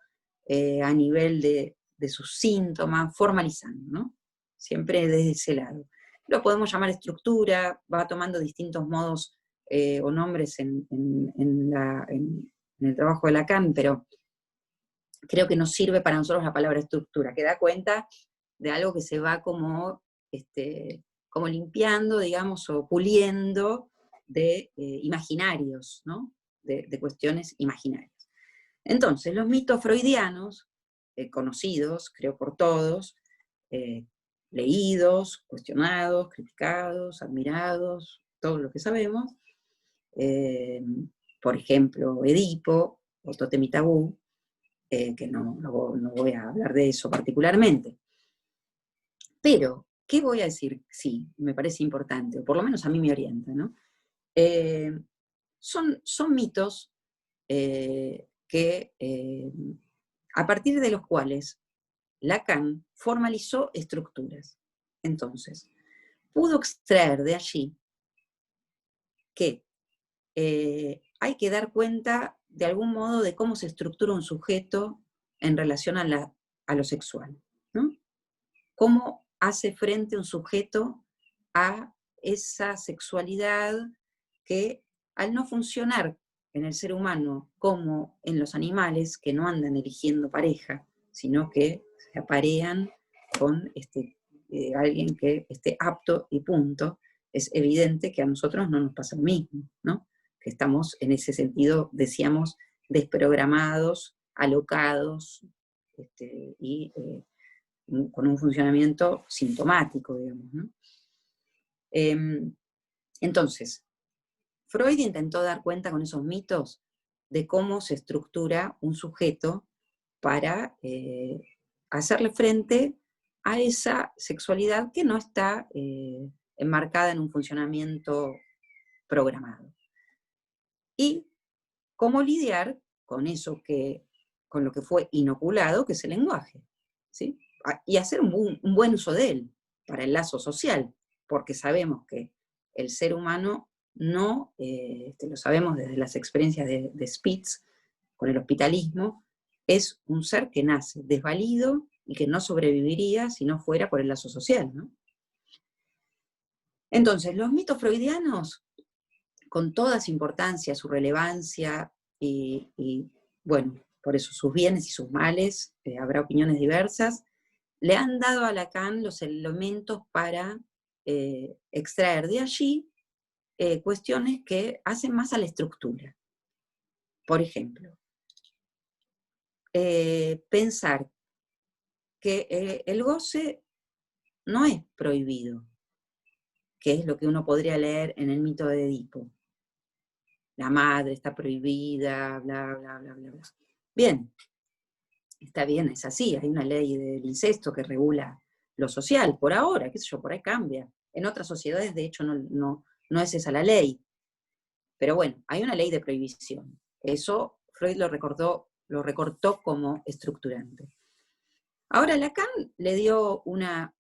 Speaker 2: a nivel de sus síntomas, formalizando, ¿no? Siempre desde ese lado. Lo podemos llamar estructura, va tomando distintos modos o nombres en el trabajo de Lacan, pero creo que nos sirve para nosotros la palabra estructura, que da cuenta de algo que se va como limpiando, digamos, o puliendo de imaginarios, ¿no? De cuestiones imaginarias. Entonces, los mitos freudianos, conocidos, creo por todos, leídos, cuestionados, criticados, admirados, todo lo que sabemos, por ejemplo, Edipo, o Tótem y Tabú, que no voy a hablar de eso particularmente. Pero, ¿qué voy a decir? Sí, me parece importante, o por lo menos a mí me orienta, ¿no? Son mitos a partir de los cuales Lacan formalizó estructuras. Entonces, pudo extraer de allí que hay que dar cuenta de algún modo de cómo se estructura un sujeto en relación a lo sexual, ¿no? Cómo hace frente un sujeto a esa sexualidad que, al no funcionar en el ser humano como en los animales, que no andan eligiendo pareja, sino que se aparean con alguien que esté apto y punto, es evidente que a nosotros no nos pasa lo mismo, ¿no? Que estamos en ese sentido, decíamos, desprogramados, alocados, y con un funcionamiento sintomático, digamos, ¿no? Entonces, Freud intentó dar cuenta con esos mitos de cómo se estructura un sujeto para hacerle frente a esa sexualidad que no está enmarcada en un funcionamiento programado. Y cómo lidiar con eso con lo que fue inoculado, que es el lenguaje, ¿sí? Y hacer un buen uso de él para el lazo social, porque sabemos que el ser humano no, lo sabemos desde las experiencias de Spitz, con el hospitalismo, es un ser que nace desvalido y que no sobreviviría si no fuera por el lazo social, ¿no? Entonces, los mitos freudianos, con toda su importancia, su relevancia, y bueno, por eso sus bienes y sus males, habrá opiniones diversas, le han dado a Lacan los elementos para extraer de allí cuestiones que hacen más a la estructura. Por ejemplo, pensar que el goce no es prohibido, que es lo que uno podría leer en el mito de Edipo. La madre está prohibida, bla, bla, bla, bla, bla. Bien, está bien, es así, hay una ley del incesto que regula lo social, por ahora, qué sé yo, por ahí cambia. En otras sociedades, de hecho, no es esa la ley. Pero bueno, hay una ley de prohibición. Eso Freud lo recortó como estructurante. Ahora Lacan le dio una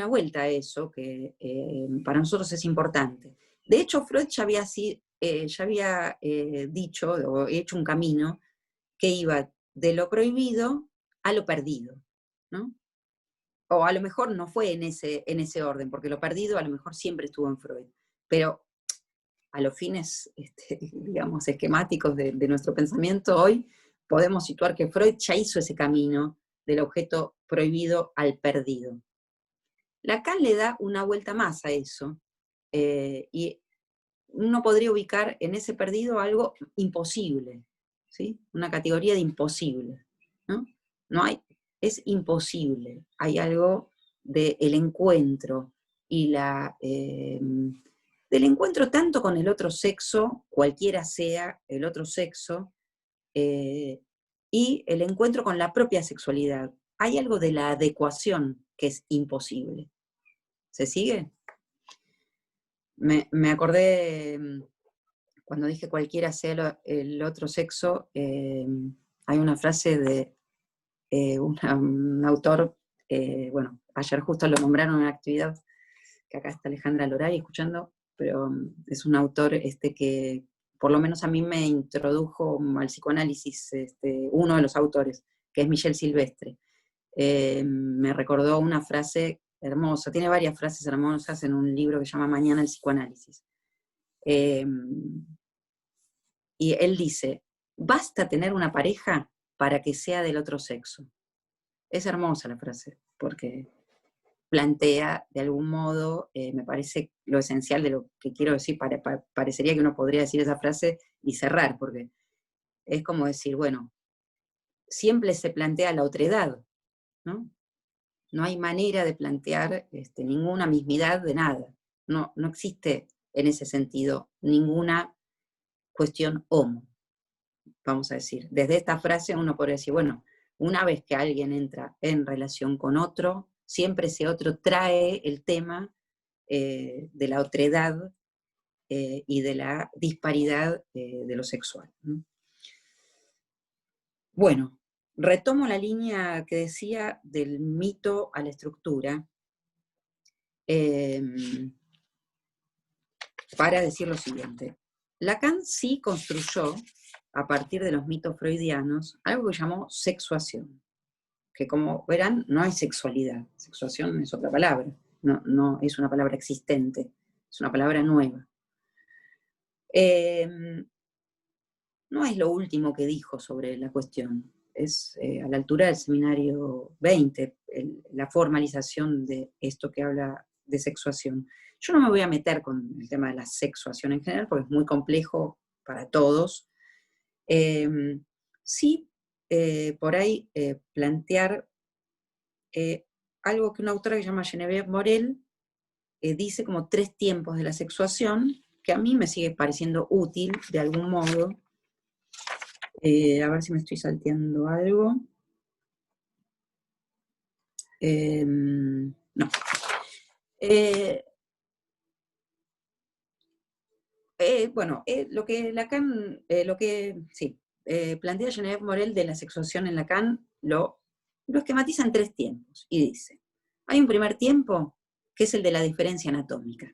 Speaker 2: vuelta a eso, que para nosotros es importante. De hecho, Freud ya había dicho, o hecho un camino, que iba de lo prohibido a lo perdido, ¿no? O a lo mejor no fue en ese orden, porque lo perdido a lo mejor siempre estuvo en Freud, pero a los fines, digamos, esquemáticos de nuestro pensamiento hoy, podemos situar que Freud ya hizo ese camino del objeto prohibido al perdido. Lacan le da una vuelta más a eso, y uno podría ubicar en ese perdido algo imposible, ¿sí? Una categoría de imposible, ¿no? No hay, es imposible, hay algo del encuentro y del encuentro tanto con el otro sexo, cualquiera sea el otro sexo, y el encuentro con la propia sexualidad. Hay algo de la adecuación que es imposible. ¿Se sigue? Me acordé, cuando dije cualquiera sea el otro sexo, hay una frase de un autor, bueno, ayer justo lo nombraron en una actividad, que acá está Alejandra Loray escuchando, pero es un autor que por lo menos a mí me introdujo al psicoanálisis, uno de los autores, que es Michel Silvestre. Me recordó una frase hermosa, tiene varias frases hermosas en un libro que se llama Mañana el psicoanálisis. Y él dice, basta tener una pareja para que sea del otro sexo. Es hermosa la frase, porque plantea de algún modo, me parece lo esencial de lo que quiero decir, parecería que uno podría decir esa frase y cerrar, porque es como decir, bueno, siempre se plantea la otredad, ¿no? No hay manera de plantear ninguna mismidad de nada. No existe en ese sentido ninguna cuestión homo, vamos a decir. Desde esta frase uno podría decir, bueno, una vez que alguien entra en relación con otro, siempre ese otro trae el tema de la otredad y de la disparidad de lo sexual, ¿no? Bueno, retomo la línea que decía del mito a la estructura, para decir lo siguiente. Lacan sí construyó, a partir de los mitos freudianos, algo que llamó sexuación, que como verán, no hay sexualidad. Sexuación es otra palabra, no es una palabra existente, es una palabra nueva. No es lo último que dijo sobre la cuestión, es a la altura del seminario 20, la formalización de esto que habla de sexuación. Yo no me voy a meter con el tema de la sexuación en general, porque es muy complejo para todos. Sí, por ahí plantear algo que una autora que se llama Geneviève Morel dice como 3 tiempos de la sexuación, que a mí me sigue pareciendo útil de algún modo. A ver si me estoy salteando algo. No. Bueno, lo que Lacan, plantea Geneviève Morel de la sexuación en Lacan, lo esquematiza en 3 tiempos, y dice, hay un primer tiempo, que es el de la diferencia anatómica.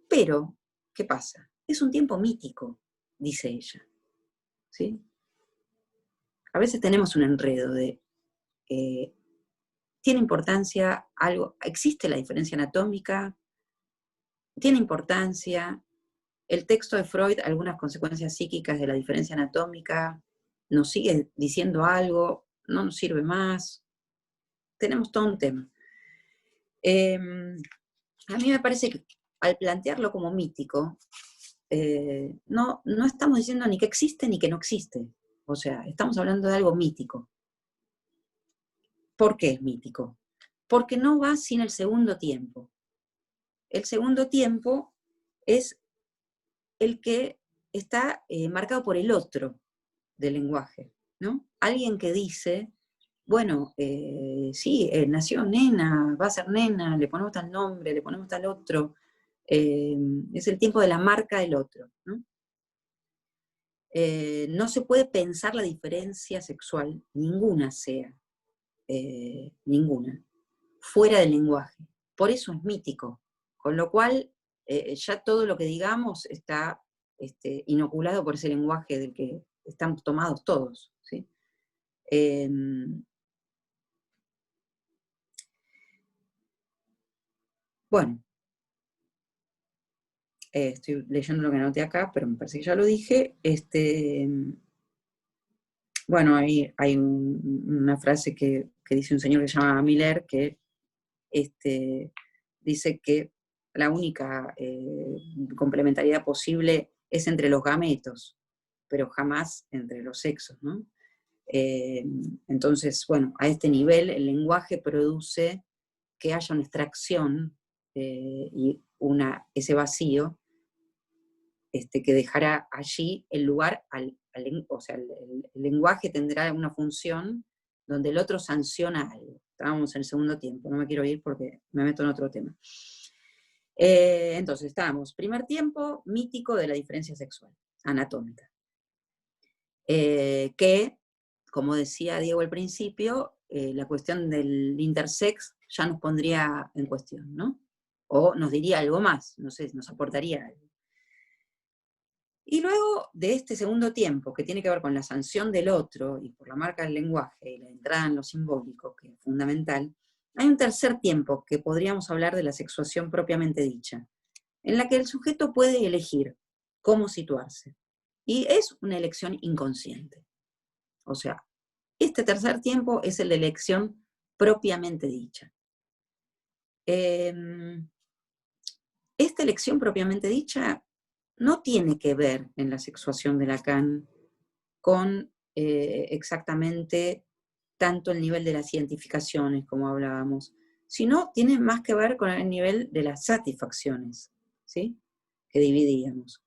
Speaker 2: Pero, ¿qué pasa? Es un tiempo mítico, dice ella, ¿sí? A veces tenemos un enredo de, ¿tiene importancia algo? ¿Existe la diferencia anatómica? ¿Tiene importancia? El texto de Freud, algunas consecuencias psíquicas de la diferencia anatómica, nos sigue diciendo algo, no nos sirve más. Tenemos todo un tema. A mí me parece que al plantearlo como mítico, no estamos diciendo ni que existe ni que no existe. O sea, estamos hablando de algo mítico. ¿Por qué es mítico? Porque no va sin el segundo tiempo. El segundo tiempo es el que está marcado por el otro del lenguaje, ¿no? Alguien que dice, bueno, sí, nació nena, va a ser nena, le ponemos tal nombre, le ponemos tal otro, es el tiempo de la marca del otro, ¿no? No se puede pensar la diferencia sexual, ninguna sea, ninguna, fuera del lenguaje. Por eso es mítico, con lo cual ya todo lo que digamos está inoculado por ese lenguaje del que estamos tomados todos, ¿sí? Bueno, estoy leyendo lo que anoté acá, pero me parece que ya lo dije. Bueno, hay una frase que dice un señor que se llama Miller, que dice que la única complementariedad posible es entre los gametos, pero jamás entre los sexos, ¿no? Entonces, bueno, a este nivel el lenguaje produce que haya una extracción y ese vacío que dejará allí el lugar o sea, el lenguaje tendrá una función donde el otro sanciona algo. Estábamos en el segundo tiempo, no me quiero ir porque me meto en otro tema. Entonces, estábamos, primer tiempo, mítico de la diferencia sexual, anatómica. Que, como decía Diego al principio, la cuestión del intersex ya nos pondría en cuestión, ¿no? O nos diría algo más, no sé, nos aportaría algo. Y luego de este segundo tiempo, que tiene que ver con la sanción del otro, y por la marca del lenguaje, y la entrada en lo simbólico, que es fundamental, hay un tercer tiempo que podríamos hablar de la sexuación propiamente dicha, en la que el sujeto puede elegir cómo situarse. Y es una elección inconsciente. O sea, este tercer tiempo es el de elección propiamente dicha. Esta elección propiamente dicha no tiene que ver en la sexuación de Lacan con exactamente tanto el nivel de las identificaciones, como hablábamos, sino tiene más que ver con el nivel de las satisfacciones, ¿sí? Que dividíamos.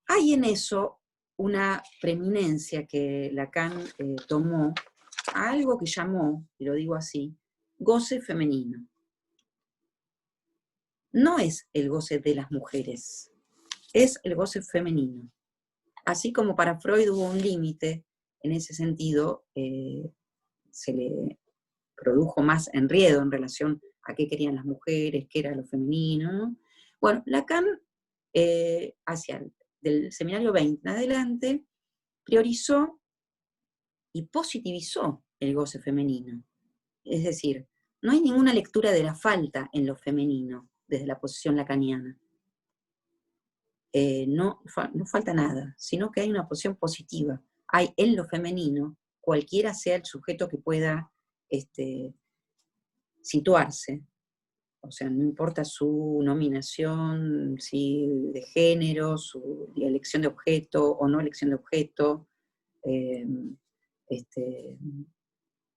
Speaker 2: Hay en eso una preeminencia que Lacan tomó a algo que llamó, y lo digo así, goce femenino. No es el goce de las mujeres, es el goce femenino. Así como para Freud hubo un límite, en ese sentido se le produjo más enredo en relación a qué querían las mujeres, qué era lo femenino, ¿no? Bueno, Lacan, del seminario 20 en adelante, priorizó y positivizó el goce femenino. Es decir, no hay ninguna lectura de la falta en lo femenino desde la posición lacaniana. No falta nada, sino que hay una posición positiva. Hay en lo femenino, cualquiera sea el sujeto que pueda situarse, o sea, no importa su nominación, si de género, su elección de objeto o no elección de objeto,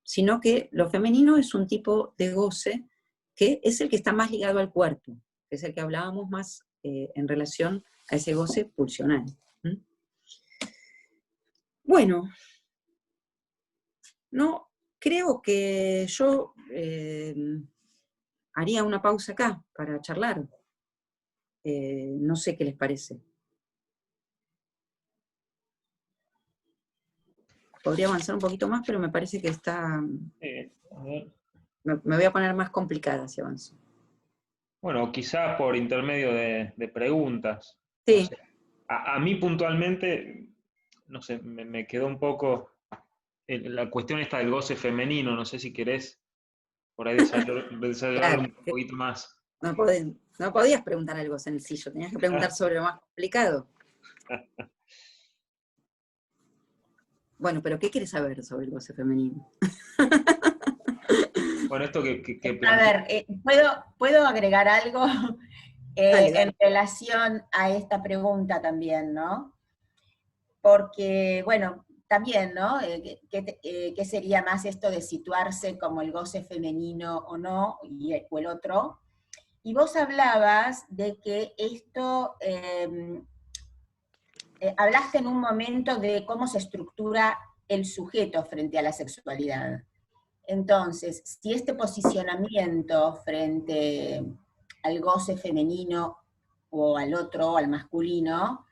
Speaker 2: sino que lo femenino es un tipo de goce que es el que está más ligado al cuerpo, que es el que hablábamos más en relación a ese goce pulsional. Bueno, no, creo que yo haría una pausa acá para charlar. No sé qué les parece. Podría avanzar un poquito más, pero me parece que está... Me voy a poner más complicada si avanzo.
Speaker 1: Bueno, quizás por intermedio de preguntas.
Speaker 2: Sí.
Speaker 1: No sé. A mí puntualmente, no sé, me quedó un poco la cuestión esta del goce femenino, no sé si querés por ahí desarrollarlo
Speaker 2: Claro,
Speaker 1: un poquito más.
Speaker 2: No podías preguntar algo sencillo, tenías que preguntar sobre lo más complicado. Bueno, pero ¿qué quieres saber sobre el goce femenino?
Speaker 1: Bueno, esto que
Speaker 4: A ver, ¿puedo agregar algo
Speaker 2: Dale.
Speaker 4: en relación a esta pregunta también, ¿no? Porque, bueno, también, ¿no? ¿Qué sería más esto de situarse como el goce femenino o no, o el otro? Y vos hablabas de que esto, hablaste en un momento de cómo se estructura el sujeto frente a la sexualidad. Entonces, si este posicionamiento frente al goce femenino o al otro, al masculino,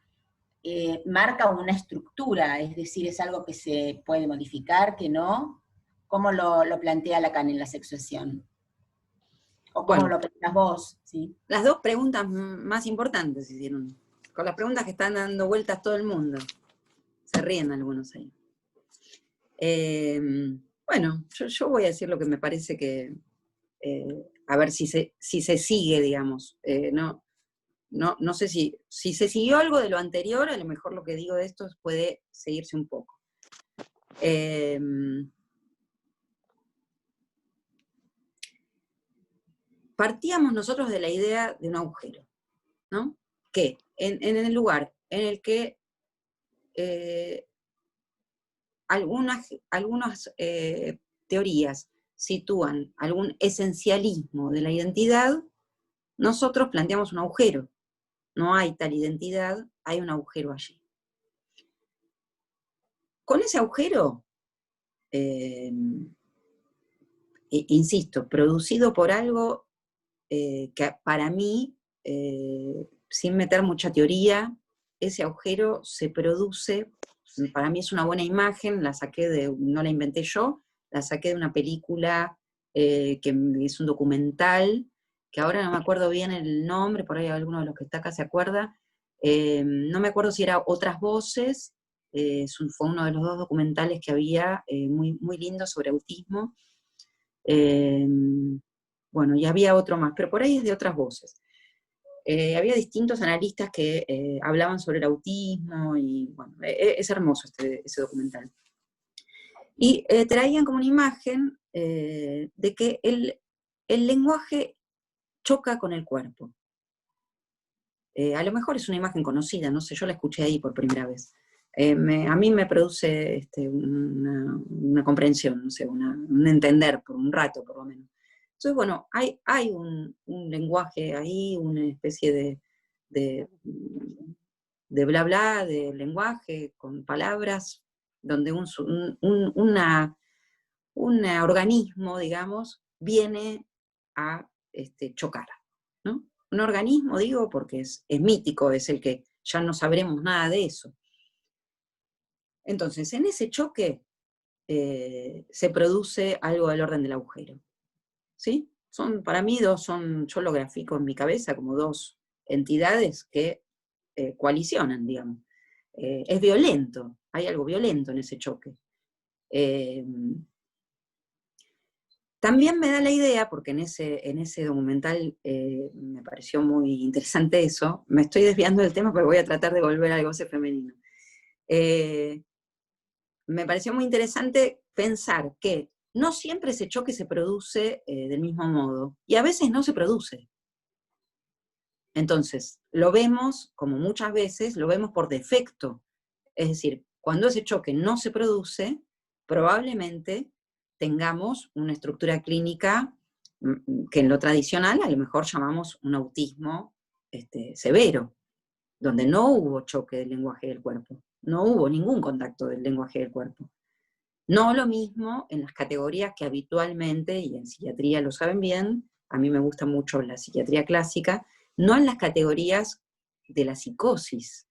Speaker 4: marca una estructura, es decir, es algo que se puede modificar, que no. ¿Cómo lo plantea Lacan en la sexuación? ¿O cómo lo pensás vos? ¿Sí?
Speaker 2: Las dos preguntas más importantes hicieron, con las preguntas que están dando vueltas todo el mundo. Se ríen algunos ahí. Bueno, yo voy a decir lo que me parece que, a ver si se sigue, digamos. No sé si se siguió algo de lo anterior, a lo mejor lo que digo de esto puede seguirse un poco. partíamos nosotros de la idea de un agujero, ¿no? Que en el lugar en el que algunas teorías sitúan algún esencialismo de la identidad, nosotros planteamos un agujero. No hay tal identidad, hay un agujero allí. Con ese agujero, insisto, producido por algo que para mí, sin meter mucha teoría, ese agujero se produce, para mí es una buena imagen, la saqué no la inventé yo, la saqué de una película que es un documental, que ahora no me acuerdo bien el nombre, por ahí alguno de los que está acá se acuerda, no me acuerdo si era Otras Voces, fue uno de los 2 documentales que había, muy, muy lindo sobre autismo. Bueno, y había otro más, pero por ahí es de Otras Voces. Había distintos analistas que hablaban sobre el autismo, y bueno, es hermoso ese documental. Y traían como una imagen de que el lenguaje choca con el cuerpo. A lo mejor es una imagen conocida, no sé, yo la escuché ahí por primera vez. A mí me produce una comprensión, no sé, un entender por un rato, por lo menos. Entonces, bueno, hay un lenguaje ahí, una especie de bla bla, de lenguaje con palabras, donde un organismo, digamos, viene a chocar, ¿no? Un organismo, digo, porque es mítico, es el que ya no sabremos nada de eso. Entonces, en ese choque se produce algo del orden del agujero. ¿Sí? Para mí yo lo grafico en mi cabeza como 2 entidades que coalicionan, digamos. Es violento, hay algo violento en ese choque. También me da la idea, porque en ese documental me pareció muy interesante eso, me estoy desviando del tema, pero voy a tratar de volver al goce femenino. Me pareció muy interesante pensar que no siempre ese choque se produce del mismo modo, y a veces no se produce. Entonces, lo vemos, como muchas veces, lo vemos por defecto. Es decir, cuando ese choque no se produce, probablemente tengamos una estructura clínica que en lo tradicional a lo mejor llamamos un autismo severo, donde no hubo choque del lenguaje del cuerpo, no hubo ningún contacto del lenguaje del cuerpo. No lo mismo en las categorías que habitualmente, y en psiquiatría lo saben bien, a mí me gusta mucho la psiquiatría clásica, no en las categorías de la psicosis.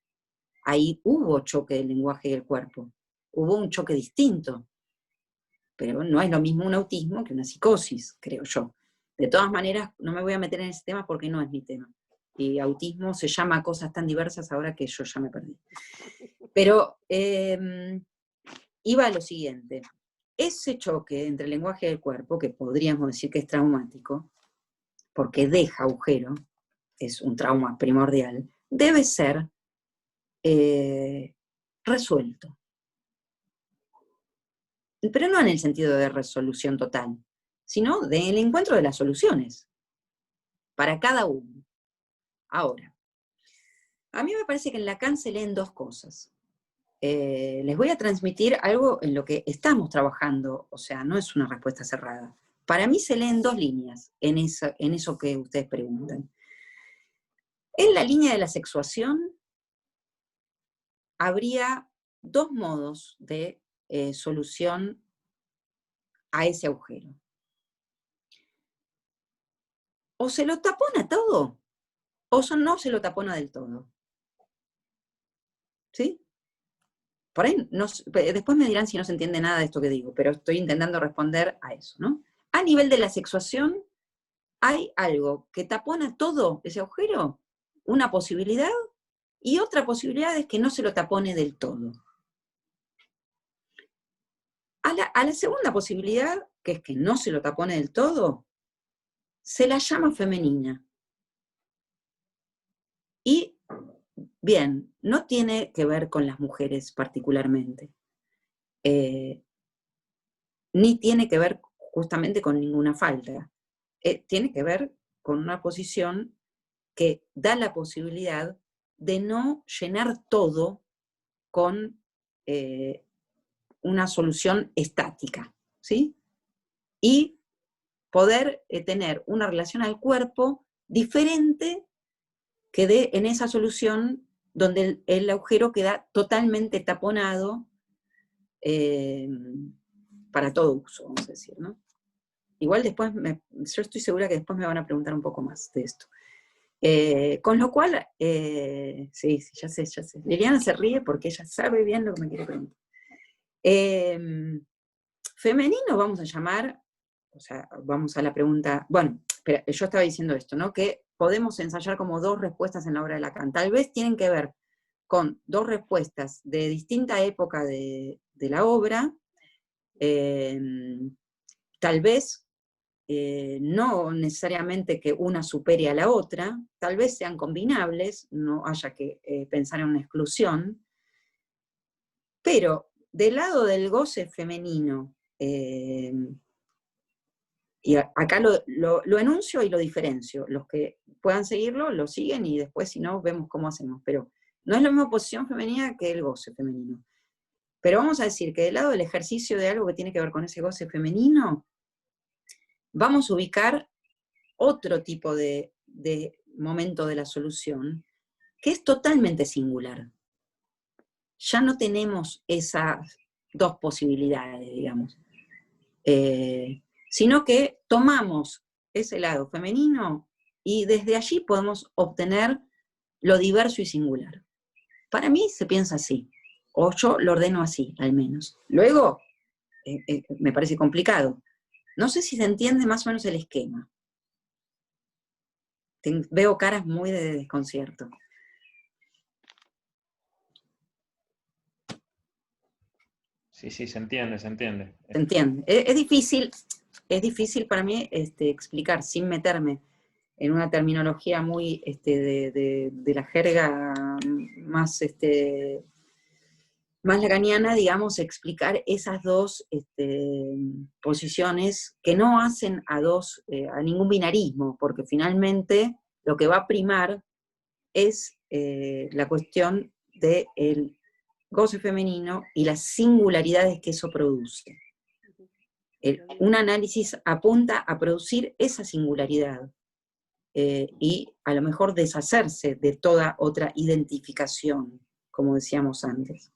Speaker 2: Ahí hubo choque del lenguaje del cuerpo, hubo un choque distinto, pero no es lo mismo un autismo que una psicosis, creo yo. De todas maneras, no me voy a meter en ese tema porque no es mi tema. Y autismo se llama a cosas tan diversas ahora que yo ya me perdí. Pero iba a lo siguiente. Ese choque entre el lenguaje y el cuerpo, que podríamos decir que es traumático, porque deja agujero, es un trauma primordial, debe ser resuelto. Pero no en el sentido de resolución total, sino del encuentro de las soluciones, para cada uno. Ahora, a mí me parece que en Lacan se leen 2 cosas. Les voy a transmitir algo en lo que estamos trabajando, o sea, no es una respuesta cerrada. Para mí se leen 2 líneas en eso que ustedes preguntan. En la línea de la sexuación habría 2 modos de solución a ese agujero. O se lo tapona todo, o no se lo tapona del todo. ¿Sí? Por ahí, después me dirán si no se entiende nada de esto que digo, pero estoy intentando responder a eso, ¿no? A nivel de la sexuación, ¿hay algo que tapona todo ese agujero? Una posibilidad, y otra posibilidad es que no se lo tapone del todo. A la segunda posibilidad, que es que no se lo tapone del todo, se la llama femenina. Y, bien, no tiene que ver con las mujeres particularmente, ni tiene que ver justamente con ninguna falta. Tiene que ver con una posición que da la posibilidad de no llenar todo con una solución estática, ¿sí? Y poder tener una relación al cuerpo diferente que en esa solución donde el agujero queda totalmente taponado para todo uso, vamos a decir, ¿no? Igual después, yo estoy segura que después me van a preguntar un poco más de esto. Con lo cual, sí, ya sé. Liliana se ríe porque ella sabe bien lo que me quiere preguntar. Femenino vamos a llamar, o sea, vamos a la pregunta, bueno, espera, yo estaba diciendo esto, ¿no? Que podemos ensayar como dos respuestas en la obra de Lacan. Tal vez tienen que ver con dos respuestas de distinta época de la obra, tal vez no necesariamente que una supere a la otra, tal vez sean combinables, no haya que pensar en una exclusión, pero del lado del goce femenino, y acá lo enuncio y lo diferencio, los que puedan seguirlo, lo siguen y después si no, vemos cómo hacemos, pero no es la misma posición femenina que el goce femenino. Pero vamos a decir que del lado del ejercicio de algo que tiene que ver con ese goce femenino, vamos a ubicar otro tipo de momento de la solución, que es totalmente singular. Ya no tenemos esas dos posibilidades, digamos. Sino que tomamos ese lado femenino y desde allí podemos obtener lo diverso y singular. Para mí se piensa así, o yo lo ordeno así, al menos. Luego, me parece complicado. No sé si se entiende más o menos el esquema. Veo caras muy de desconcierto.
Speaker 1: Sí, se entiende.
Speaker 2: Se entiende. Es difícil para mí explicar sin meterme en una terminología muy de la jerga más, más lacaniana, digamos, explicar esas dos posiciones que no hacen a ningún binarismo, porque finalmente lo que va a primar es la cuestión del goce femenino y las singularidades que eso produce. Un análisis apunta a producir esa singularidad y a lo mejor deshacerse de toda otra identificación, como decíamos antes.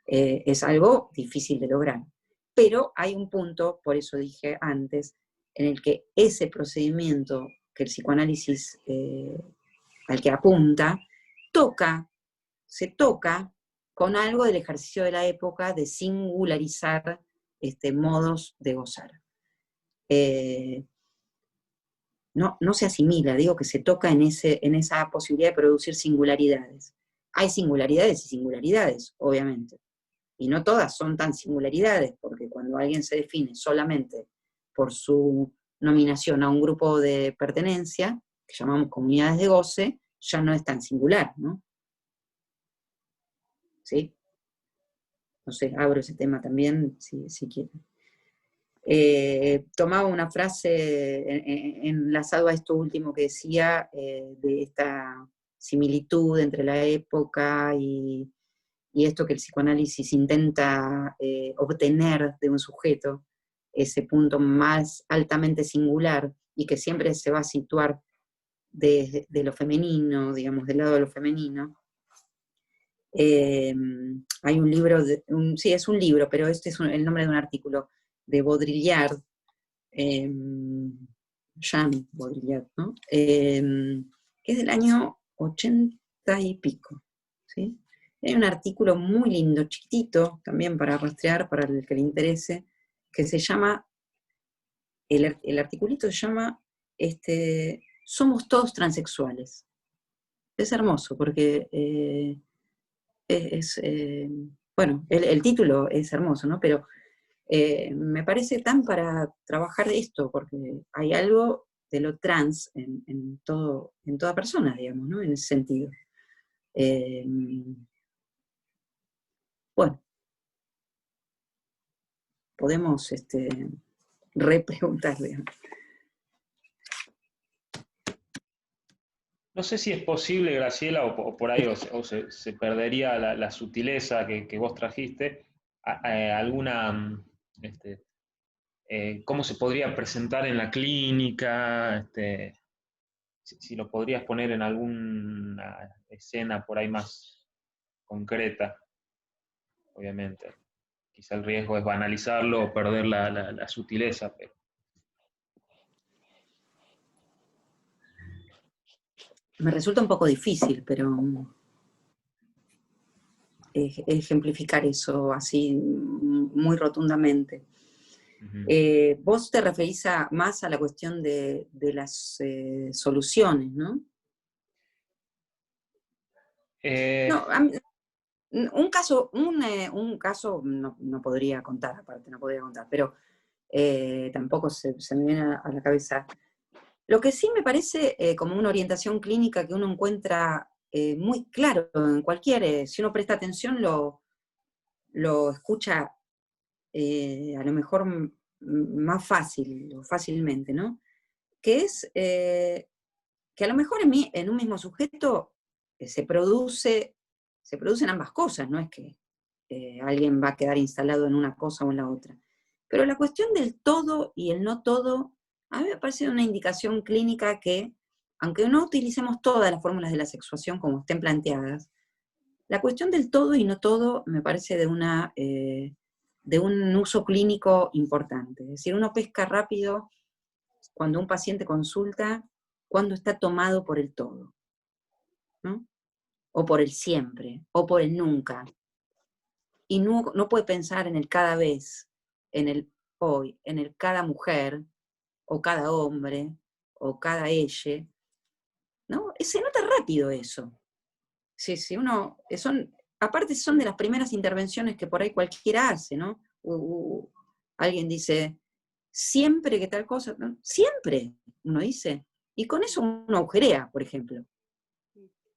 Speaker 2: Es algo difícil de lograr. Pero hay un punto, por eso dije antes, en el que ese procedimiento que el psicoanálisis al que apunta, se toca con algo del ejercicio de la época de singularizar modos de gozar. No se asimila, digo que se toca en esa posibilidad de producir singularidades. Hay singularidades y singularidades, obviamente. Y no todas son tan singularidades, porque cuando alguien se define solamente por su nominación a un grupo de pertenencia, que llamamos comunidades de goce, ya no es tan singular, ¿no? ¿Sí? No sé, abro ese tema también, si quieren. Tomaba una frase enlazado a esto último que decía, de esta similitud entre la época y esto que el psicoanálisis intenta obtener de un sujeto, ese punto más altamente singular y que siempre se va a situar de lo femenino, digamos, del lado de lo femenino. Hay un libro, sí, es un libro, pero este es el nombre de un artículo de Baudrillard, Jean Baudrillard, ¿no? Que es del año 80 y pico, ¿sí? Hay un artículo muy lindo, chiquitito, también para rastrear, para el que le interese, que se llama, el articulito se llama Somos todos transexuales. Es hermoso, porque bueno, el título es hermoso, ¿no? Pero me parece tan para trabajar esto, porque hay algo de lo trans en toda persona, digamos, ¿no? En ese sentido. Bueno, podemos repreguntar, digamos.
Speaker 1: No sé si es posible, Graciela, o por ahí se perdería la sutileza que vos trajiste, alguna, este, cómo se podría presentar en la clínica, si lo podrías poner en alguna escena por ahí más concreta, obviamente. Quizá el riesgo es banalizarlo o perder la sutileza, pero...
Speaker 2: Me resulta un poco difícil, pero ejemplificar eso así muy rotundamente.
Speaker 1: Uh-huh.
Speaker 2: Vos te referís más a la cuestión de las soluciones, ¿no? No, un caso no podría contar, aparte, no podría contar, pero tampoco se me viene a la cabeza. Lo que sí me parece como una orientación clínica que uno encuentra muy claro en cualquier, si uno presta atención lo escucha a lo mejor más fácilmente, ¿no? Que es que a lo mejor en un mismo sujeto se producen ambas cosas, no es que alguien va a quedar instalado en una cosa o en la otra. Pero la cuestión del todo y el no todo, a mí me parece una indicación clínica que, aunque no utilicemos todas las fórmulas de la sexuación como estén planteadas, la cuestión del todo y no todo me parece de un uso clínico importante. Es decir, uno pesca rápido cuando un paciente consulta, cuando está tomado por el todo, ¿no? O por el siempre, o por el nunca. Y no puede pensar en el cada vez, en el hoy, en el cada mujer, o cada hombre, o cada ella, ¿no? Se nota rápido eso. Si uno, aparte son de las primeras intervenciones que por ahí cualquiera hace, ¿no? Alguien dice, siempre que tal cosa, ¿no? Siempre, uno dice. Y con eso uno agujerea, por ejemplo.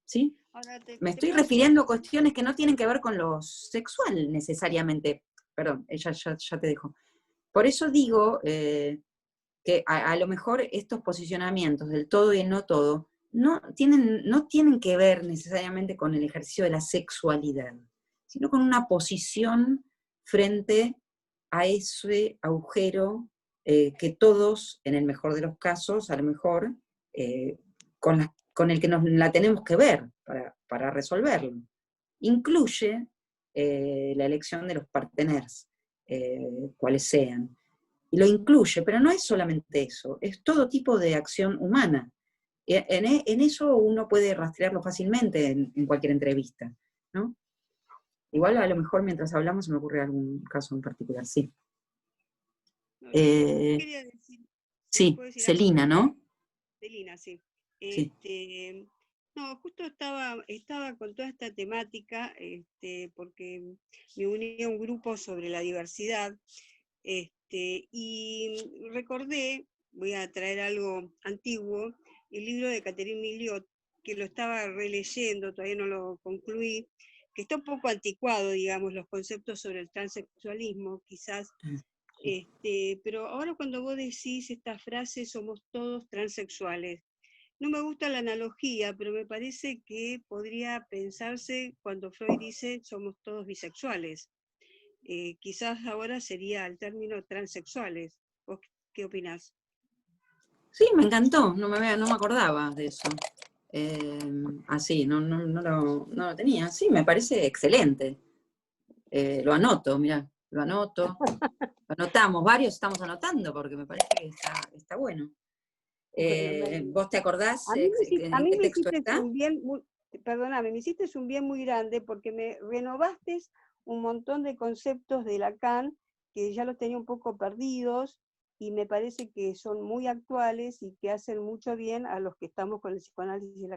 Speaker 2: ¿Sí?
Speaker 5: Ahora
Speaker 2: Me
Speaker 5: te
Speaker 2: estoy
Speaker 5: pregunto,
Speaker 2: refiriendo a cuestiones que no tienen que ver con lo sexual necesariamente. Perdón, ya te dejo. Por eso digo que a lo mejor estos posicionamientos del todo y el no todo no tienen que ver necesariamente con el ejercicio de la sexualidad, sino con una posición frente a ese agujero que todos, en el mejor de los casos, a lo mejor, con el que nos la tenemos que ver para resolverlo. Incluye la elección de los parteners, cuales sean. Y lo incluye, pero no es solamente eso, es todo tipo de acción humana. En eso uno puede rastrearlo fácilmente en cualquier entrevista, ¿no? Igual a lo mejor mientras hablamos se me ocurre algún caso en particular, sí.
Speaker 5: no, yo quería decir,
Speaker 2: Sí,
Speaker 5: ¿puedo decir algo?
Speaker 2: Celina, ¿no?
Speaker 5: Celina, sí.
Speaker 2: Sí.
Speaker 5: No, justo estaba con toda esta temática, porque me uní a un grupo sobre la diversidad, y recordé, voy a traer algo antiguo, el libro de Catherine Milliot, que lo estaba releyendo, todavía no lo concluí, que está un poco anticuado, digamos, los conceptos sobre el transexualismo, quizás, pero ahora cuando vos decís esta frase, somos todos transexuales, no me gusta la analogía, pero me parece que podría pensarse cuando Freud dice somos todos bisexuales. Quizás ahora sería el término transexuales. ¿Vos qué opinás?
Speaker 2: Sí, me encantó, no me acordaba de eso. Así, no lo tenía. Sí, me parece excelente. Lo anoto, mirá, lo anoto. Lo anotamos, varios estamos anotando porque me parece que está bueno. ¿Vos te acordás
Speaker 5: A mí
Speaker 2: en qué
Speaker 5: me
Speaker 2: texto
Speaker 5: hiciste
Speaker 2: está?
Speaker 5: un bien, perdóname, me hiciste un bien muy grande porque me renovaste un montón de conceptos de Lacan que ya los tenía un poco perdidos y me parece que son muy actuales y que hacen mucho bien a los que estamos con el psicoanálisis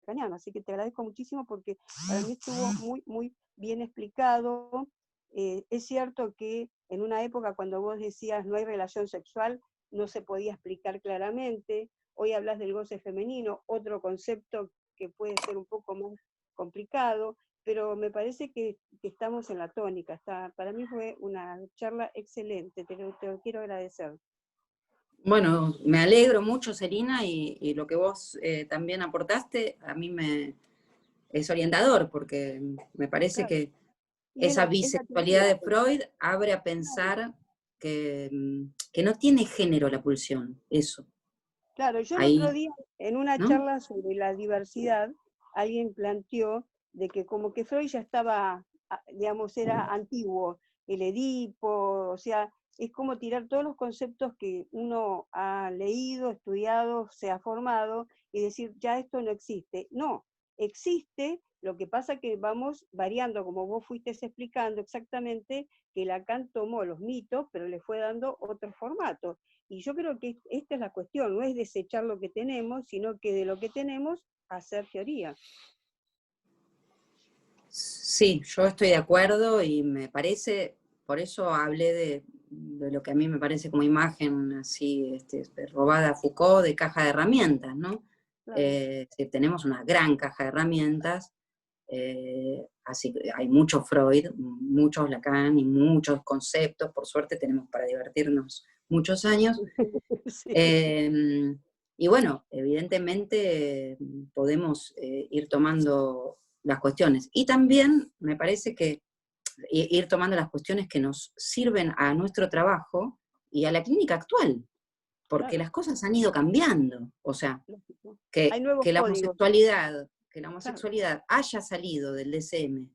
Speaker 5: lacaniano. Así que te agradezco muchísimo porque para mí estuvo muy, muy bien explicado. Es cierto que en una época cuando vos decías no hay relación sexual, no se podía explicar claramente. Hoy hablas del goce femenino, otro concepto que puede ser un poco más complicado, pero me parece que estamos en la tónica. Para mí fue una charla excelente, te lo quiero agradecer.
Speaker 2: Bueno, me alegro mucho, Celina, y lo que vos también aportaste, a mí es orientador, porque me parece
Speaker 5: Claro.
Speaker 2: que
Speaker 5: Y
Speaker 2: esa
Speaker 5: es la
Speaker 2: bisexualidad
Speaker 5: teoría,
Speaker 2: de Freud abre a pensar que no tiene género la pulsión, eso,
Speaker 5: claro, yo el otro
Speaker 2: ahí,
Speaker 5: día, en una
Speaker 2: ¿no?
Speaker 5: charla sobre la diversidad, alguien planteó de que como que Freud ya estaba, digamos, era antiguo, el Edipo, o sea, es como tirar todos los conceptos que uno ha leído, estudiado, se ha formado, y decir, ya esto no existe. No, existe, lo que pasa que vamos variando, como vos fuiste explicando exactamente, que Lacan tomó los mitos, pero le fue dando otro formato. Y yo creo que esta es la cuestión, no es desechar lo que tenemos, sino que de lo que tenemos hacer teoría.
Speaker 2: Sí, yo estoy de acuerdo y me parece, por eso hablé de lo que a mí me parece como imagen así robada a Foucault de caja de herramientas, ¿no?
Speaker 5: Claro.
Speaker 2: Que tenemos una gran caja de herramientas, así que hay mucho Freud, muchos Lacan y muchos conceptos, por suerte tenemos para divertirnos muchos años.
Speaker 5: Sí.
Speaker 2: Y bueno, evidentemente podemos ir tomando las cuestiones. Y también me parece que ir tomando las cuestiones que nos sirven a nuestro trabajo y a la clínica actual, porque
Speaker 5: Claro,
Speaker 2: las cosas han ido cambiando. O sea,
Speaker 5: lógico. Hay
Speaker 2: que,
Speaker 5: nuevos
Speaker 2: que la
Speaker 5: códigos.
Speaker 2: homosexualidad, que la
Speaker 5: Claro.
Speaker 2: homosexualidad haya salido del DSM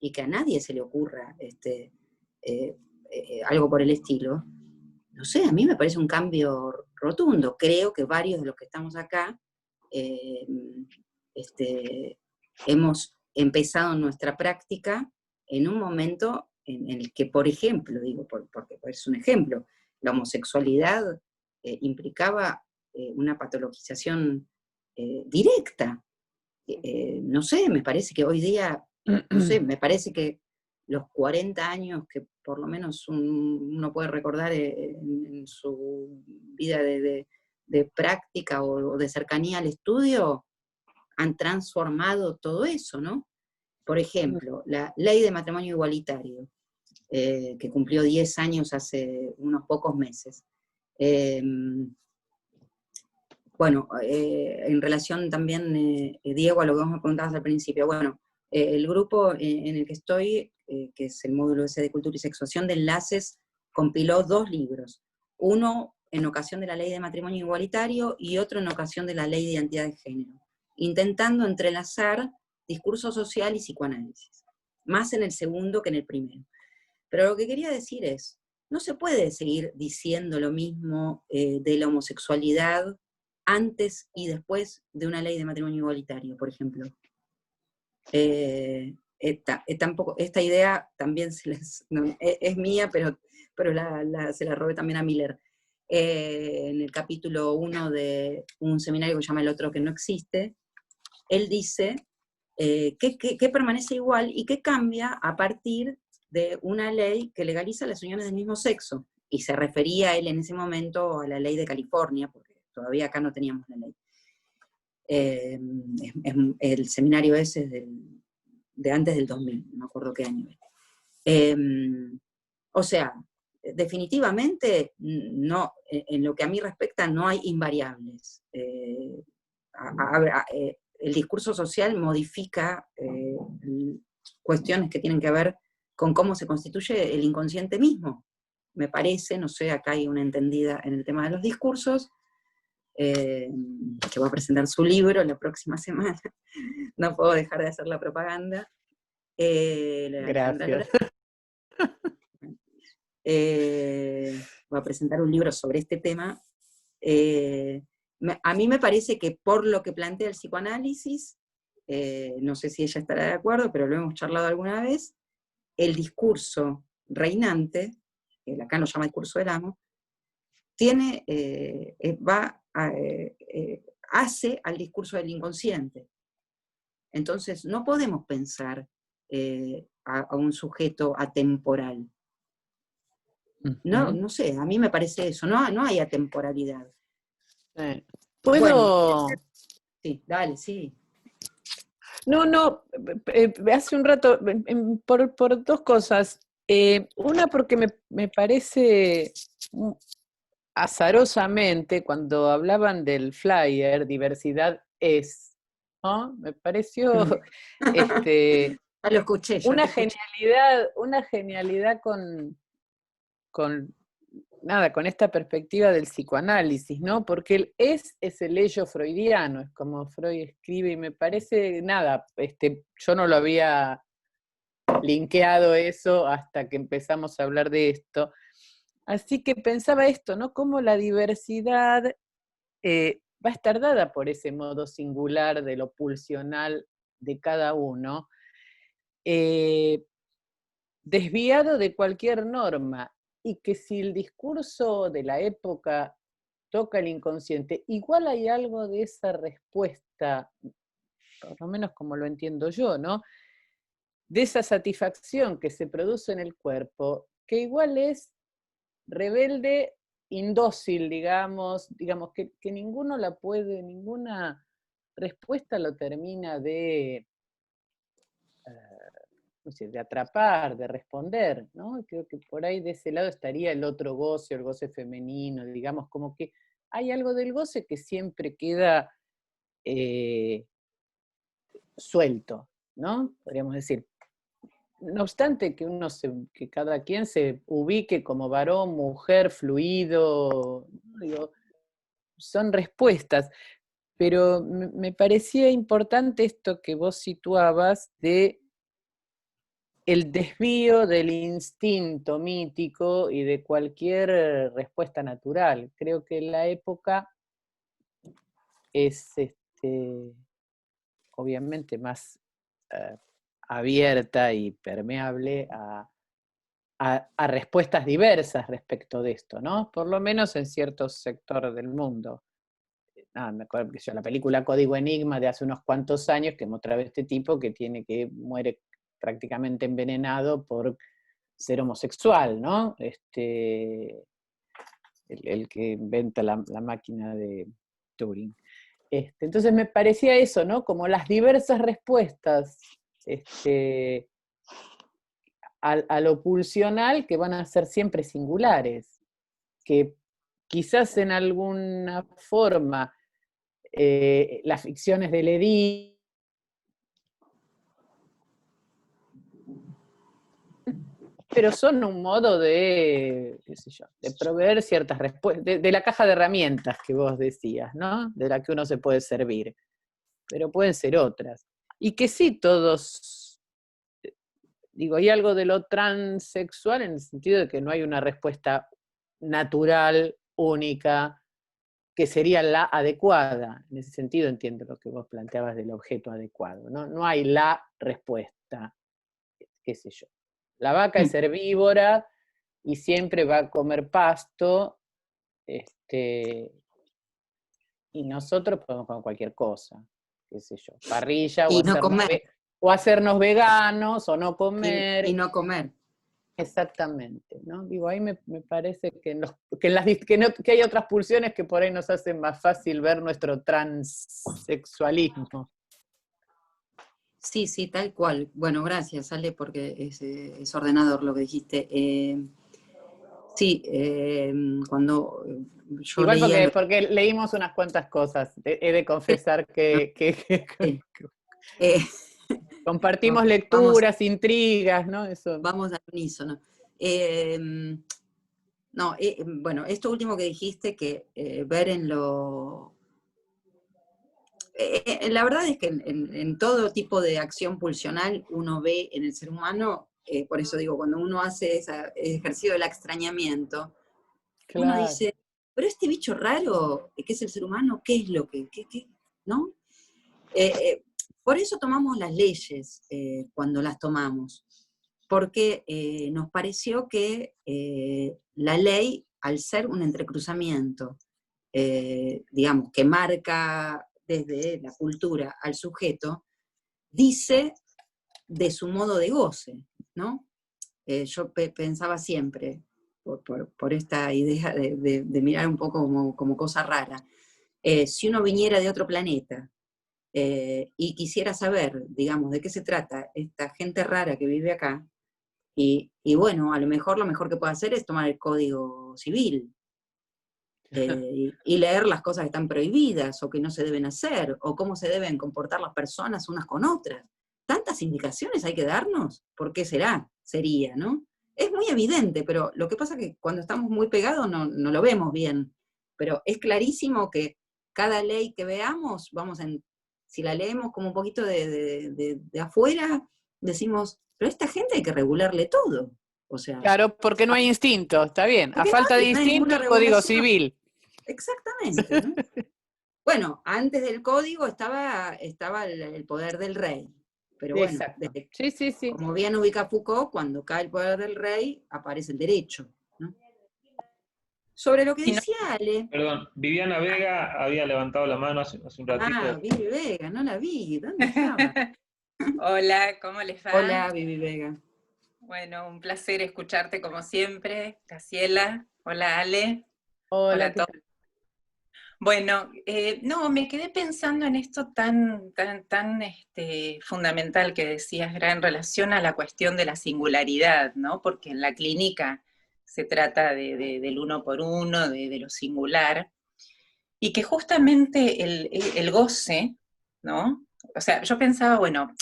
Speaker 2: y que a nadie se le ocurra algo por el estilo, no sé, a mí me parece un cambio rotundo. Creo que varios de los que estamos acá eh, hemos empezado nuestra práctica en un momento en el que, por ejemplo, digo, porque es un ejemplo, la homosexualidad implicaba una patologización directa. No sé, me parece que hoy día, no sé, me parece que los 40 años que por lo menos uno puede recordar en su vida de práctica o de cercanía al estudio, han transformado todo eso, ¿no? Por ejemplo, la ley de matrimonio igualitario, que cumplió 10 años hace unos pocos meses. Eh, bueno, en relación también, Diego, a lo que vos me preguntabas al principio, bueno, el grupo en el que estoy, que es el módulo ese de Cultura y Sexuación de Enlaces, compiló 2 libros. Uno en ocasión de la Ley de Matrimonio Igualitario y otro en ocasión de la Ley de Identidad de Género, intentando entrelazar discurso social y psicoanálisis, más en el segundo que en el primero. Pero lo que quería decir es, no se puede seguir diciendo lo mismo de la homosexualidad antes y después de una ley de matrimonio igualitario, por ejemplo. Tampoco, esta idea también es mía, pero se la robé también a Miller. En el capítulo 1 de un seminario que se llama El otro que no existe, él dice que permanece igual y que cambia a partir de una ley que legaliza las uniones del mismo sexo. Y se refería él en ese momento a la ley de California, porque todavía acá no teníamos la ley. El seminario ese es de antes del 2000, no me acuerdo qué año es. O sea, definitivamente, no, en lo que a mí respecta, no hay invariables. El discurso social modifica cuestiones que tienen que ver con cómo se constituye el inconsciente mismo. Me parece, no sé, acá hay una entendida en el tema de los discursos, que va a presentar su libro la próxima semana. No puedo dejar de hacer la propaganda.
Speaker 6: Gracias.
Speaker 2: Va a presentar un libro sobre este tema. A mí me parece que por lo que plantea el psicoanálisis, no sé si ella estará de acuerdo, pero lo hemos charlado alguna vez, el discurso reinante, que Lacan lo llama discurso del amo, hace al discurso del inconsciente. Entonces, no podemos pensar a un sujeto atemporal. No sé, a mí me parece eso, no hay atemporalidad.
Speaker 6: ¿Puedo?
Speaker 2: Bueno, sí, dale, sí.
Speaker 6: No, hace un rato, por 2 cosas. Una porque me parece azarosamente, cuando hablaban del flyer, diversidad es, ¿no? Me pareció
Speaker 2: Ya lo escuché, ya te
Speaker 6: una
Speaker 2: escuché.
Speaker 6: genialidad con esta perspectiva del psicoanálisis, ¿no? Porque el es el ello freudiano, es como Freud escribe, y me parece, yo no lo había linkeado eso hasta que empezamos a hablar de esto. Así que pensaba esto, ¿no? Cómo la diversidad va a estar dada por ese modo singular de lo pulsional de cada uno, desviado de cualquier norma, y que si el discurso de la época toca el inconsciente, igual hay algo de esa respuesta, por lo menos como lo entiendo yo, ¿no? De esa satisfacción que se produce en el cuerpo, que igual es rebelde, indócil, digamos que ninguno la puede, ninguna respuesta lo termina de, no sé, de atrapar, de responder, ¿no? Creo que por ahí de ese lado estaría el otro goce, el goce femenino, digamos, como que hay algo del goce que siempre queda suelto, ¿no? Podríamos decir. No obstante que cada quien se ubique como varón, mujer, fluido, digo, son respuestas, pero me parecía importante esto que vos situabas de el desvío del instinto mítico y de cualquier respuesta natural. Creo que la época es obviamente más abierta y permeable a respuestas diversas respecto de esto, ¿no? Por lo menos en ciertos sectores del mundo. Me acuerdo que la película Código Enigma de hace unos cuantos años que mostraba este tipo que muere prácticamente envenenado por ser homosexual, ¿no? El que inventa la máquina de Turing. Entonces me parecía eso, ¿no? Como las diversas respuestas a lo pulsional que van a ser siempre singulares, que quizás en alguna forma las ficciones del Edipo, pero son un modo de, qué sé yo, de proveer ciertas respuestas, de la caja de herramientas que vos decías, ¿no? De la que uno se puede servir, pero pueden ser otras. Y que sí, todos, digo, hay algo de lo transexual en el sentido de que no hay una respuesta natural, única, que sería la adecuada. En ese sentido entiendo lo que vos planteabas del objeto adecuado, ¿no? No hay la respuesta, qué sé yo. La vaca es herbívora y siempre va a comer pasto, y nosotros podemos comer cualquier cosa, qué sé yo, parrilla,
Speaker 2: Y no comer.
Speaker 6: o hacernos veganos, o no comer.
Speaker 2: Y no comer.
Speaker 6: Exactamente, ¿no? Digo, ahí me parece que hay otras pulsiones que por ahí nos hacen más fácil ver nuestro transexualismo.
Speaker 2: Sí, sí, tal cual. Bueno, gracias, Ale, porque es ordenador lo que dijiste. Sí, cuando yo
Speaker 6: Igual
Speaker 2: leía...
Speaker 6: porque leímos unas cuantas cosas, he de confesar que
Speaker 2: eh,
Speaker 6: compartimos
Speaker 2: vamos,
Speaker 6: lecturas, intrigas, ¿no? Eso.
Speaker 2: vamos al unísono. No, bueno, esto último que dijiste, que ver en lo... la verdad es que en todo tipo de acción pulsional uno ve en el ser humano, por eso digo, cuando uno hace ese ejercicio del extrañamiento, uno
Speaker 6: Claro.
Speaker 2: dice, pero este bicho raro, que es el ser humano, ¿qué es lo que, ¿no? Por eso tomamos las leyes cuando las tomamos, porque nos pareció que la ley, al ser un entrecruzamiento, digamos, que marca desde la cultura al sujeto, dice de su modo de goce, ¿no? Yo pensaba siempre, por esta idea de mirar un poco como cosa rara, si uno viniera de otro planeta y quisiera saber, digamos, de qué se trata esta gente rara que vive acá, y bueno, a lo mejor que puede hacer es tomar el Código Civil, y leer las cosas que están prohibidas o que no se deben hacer, o cómo se deben comportar las personas unas con otras. ¿Tantas indicaciones hay que darnos? ¿Por qué será? Sería, ¿no? Es muy evidente, pero lo que pasa es que cuando estamos muy pegados no lo vemos bien. Pero es clarísimo que cada ley que veamos, si la leemos como un poquito de afuera, decimos, pero a esta gente hay que regularle todo. O sea,
Speaker 6: Claro, porque no hay instinto, está bien. A
Speaker 2: porque
Speaker 6: falta de
Speaker 2: no hay
Speaker 6: instinto,
Speaker 2: ninguna
Speaker 6: el Código
Speaker 2: regulación.
Speaker 6: Civil.
Speaker 2: Exactamente, ¿no? Bueno, antes del código estaba el poder del rey. Pero bueno,
Speaker 6: Exacto. Sí.
Speaker 2: como bien ubica Foucault, cuando cae el poder del rey, aparece el derecho, ¿no? Sobre lo que
Speaker 1: Y no-
Speaker 2: decía Ale.
Speaker 1: Perdón, Viviana Vega había levantado la mano hace un ratito.
Speaker 2: Vivi Vega, no la vi, ¿dónde estaba?
Speaker 7: Hola, ¿cómo les va?
Speaker 2: Hola, Vivi Vega.
Speaker 7: Bueno, un placer escucharte como siempre, Graciela. Hola, Ale.
Speaker 6: Hola,
Speaker 7: a todos. Bueno, no, me quedé pensando en esto tan fundamental que decías, Gra, en relación a la cuestión de la singularidad, ¿no? Porque en la clínica se trata del uno por uno, de lo singular, y que justamente el goce, ¿no? O sea, yo pensaba, bueno,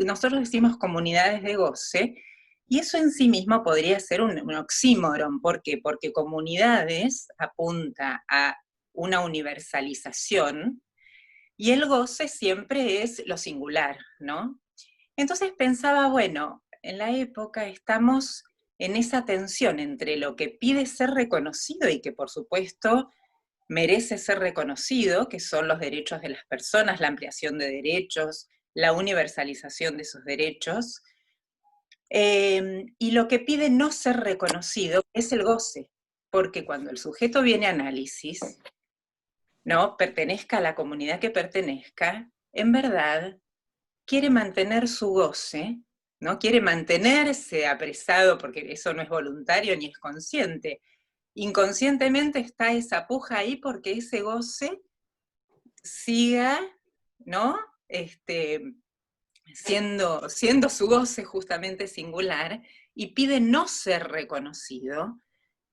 Speaker 7: nosotros decimos comunidades de goce, y eso en sí mismo podría ser un oxímoron. ¿Por qué? Porque comunidades apunta a una universalización, y el goce siempre es lo singular, ¿no? Entonces pensaba, bueno, en la época estamos en esa tensión entre lo que pide ser reconocido y que por supuesto merece ser reconocido, que son los derechos de las personas, la ampliación de derechos, la universalización de esos derechos, y lo que pide no ser reconocido es el goce, porque cuando el sujeto viene a análisis, ¿no? Pertenezca a la comunidad que pertenezca, en verdad quiere mantener su goce, ¿no? Quiere mantenerse apresado, porque eso no es voluntario ni es consciente. Inconscientemente está esa puja ahí porque ese goce siga, ¿no? Siendo su goce justamente singular, y pide no ser reconocido,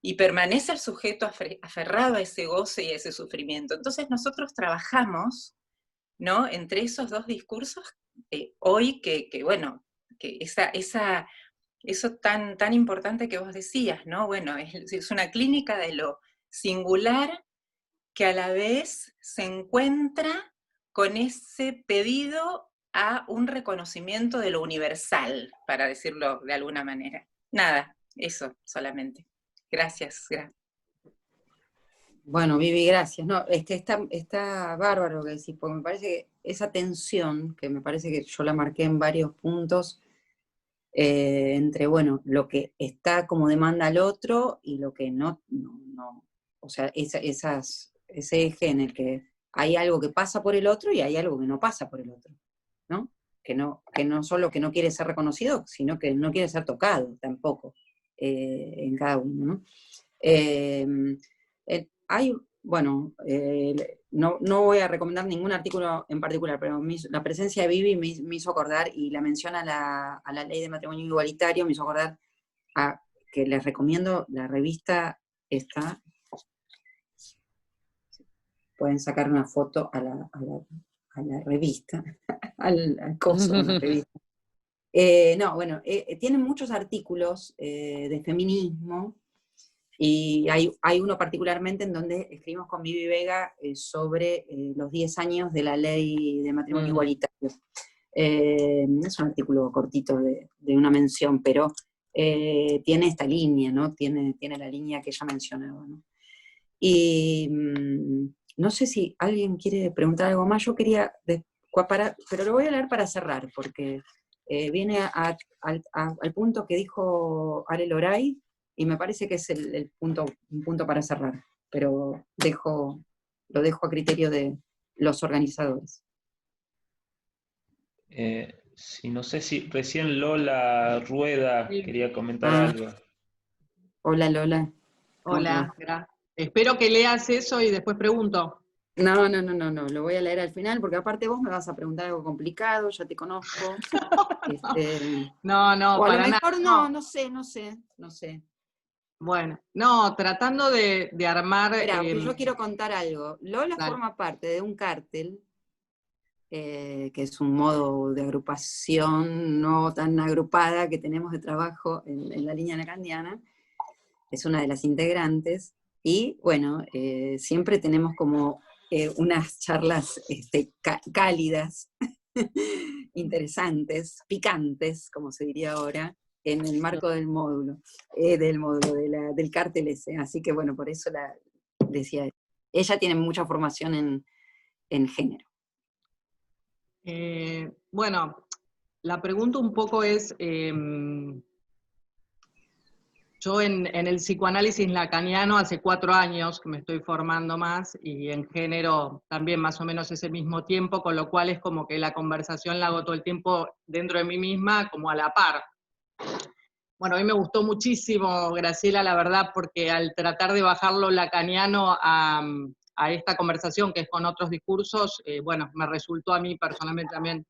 Speaker 7: y permanece el sujeto aferrado a ese goce y a ese sufrimiento. Entonces nosotros trabajamos, ¿no? Entre esos dos discursos hoy bueno, que eso tan importante que vos decías, ¿no? Bueno, es una clínica de lo singular que a la vez se encuentra con ese pedido a un reconocimiento de lo universal, para decirlo de alguna manera. Nada, eso solamente. Gracias.
Speaker 2: Bueno, Vivi, gracias. No, está bárbaro lo que decís, porque me parece que esa tensión, que me parece que yo la marqué en varios puntos, entre, bueno, lo que está como demanda al otro y lo que no. O sea, ese eje en el que hay algo que pasa por el otro y hay algo que no pasa por el otro, ¿no? Que no solo que no quiere ser reconocido, sino que no quiere ser tocado tampoco, en cada uno, ¿no? No voy a recomendar ningún artículo en particular, pero la presencia de Vivi me hizo acordar, y la mención a la ley de matrimonio igualitario, me hizo acordar a que les recomiendo la revista esta. Pueden sacar una foto a la revista, al coso de la revista. Tiene muchos artículos de feminismo, y hay uno particularmente en donde escribimos con Vivi Vega sobre los 10 años de la ley de matrimonio igualitario. Es un artículo cortito de una mención, pero tiene esta línea, ¿no? Tiene la línea que ella mencionaba, ¿no? Y no sé si alguien quiere preguntar algo más. Yo quería, pero lo voy a leer para cerrar, porque viene al punto que dijo Ale Loray, y me parece que es un punto para cerrar, pero lo dejo a criterio de los organizadores.
Speaker 1: No sé si recién Lola Rueda quería comentar algo.
Speaker 2: Hola, Lola.
Speaker 8: Hola, espero que leas eso y después pregunto.
Speaker 2: No, lo voy a leer al final, porque aparte vos me vas a preguntar algo complicado, ya te conozco.
Speaker 8: No,
Speaker 2: o a
Speaker 8: para
Speaker 2: lo mejor
Speaker 8: nada.
Speaker 2: no sé.
Speaker 8: Bueno, no, tratando de armar...
Speaker 2: Espera, que yo quiero contar algo. Lola
Speaker 8: Dale.
Speaker 2: forma parte de un cártel, que es un modo de agrupación no tan agrupada que tenemos de trabajo en la línea lacandiana. Es una de las integrantes. Y bueno, siempre tenemos como unas charlas cálidas, interesantes, picantes, como se diría ahora, en el marco del módulo, del cártel ese. Así que bueno, por eso la decía. Ella tiene mucha formación en género.
Speaker 8: Bueno, la pregunta un poco es, yo en el psicoanálisis lacaniano hace 4 años que me estoy formando más, y en género también más o menos ese mismo tiempo, con lo cual es como que la conversación la hago todo el tiempo dentro de mí misma, como a la par. Bueno, a mí me gustó muchísimo, Graciela, la verdad, porque al tratar de bajarlo lacaniano a esta conversación, que es con otros discursos, bueno, me resultó a mí personalmente también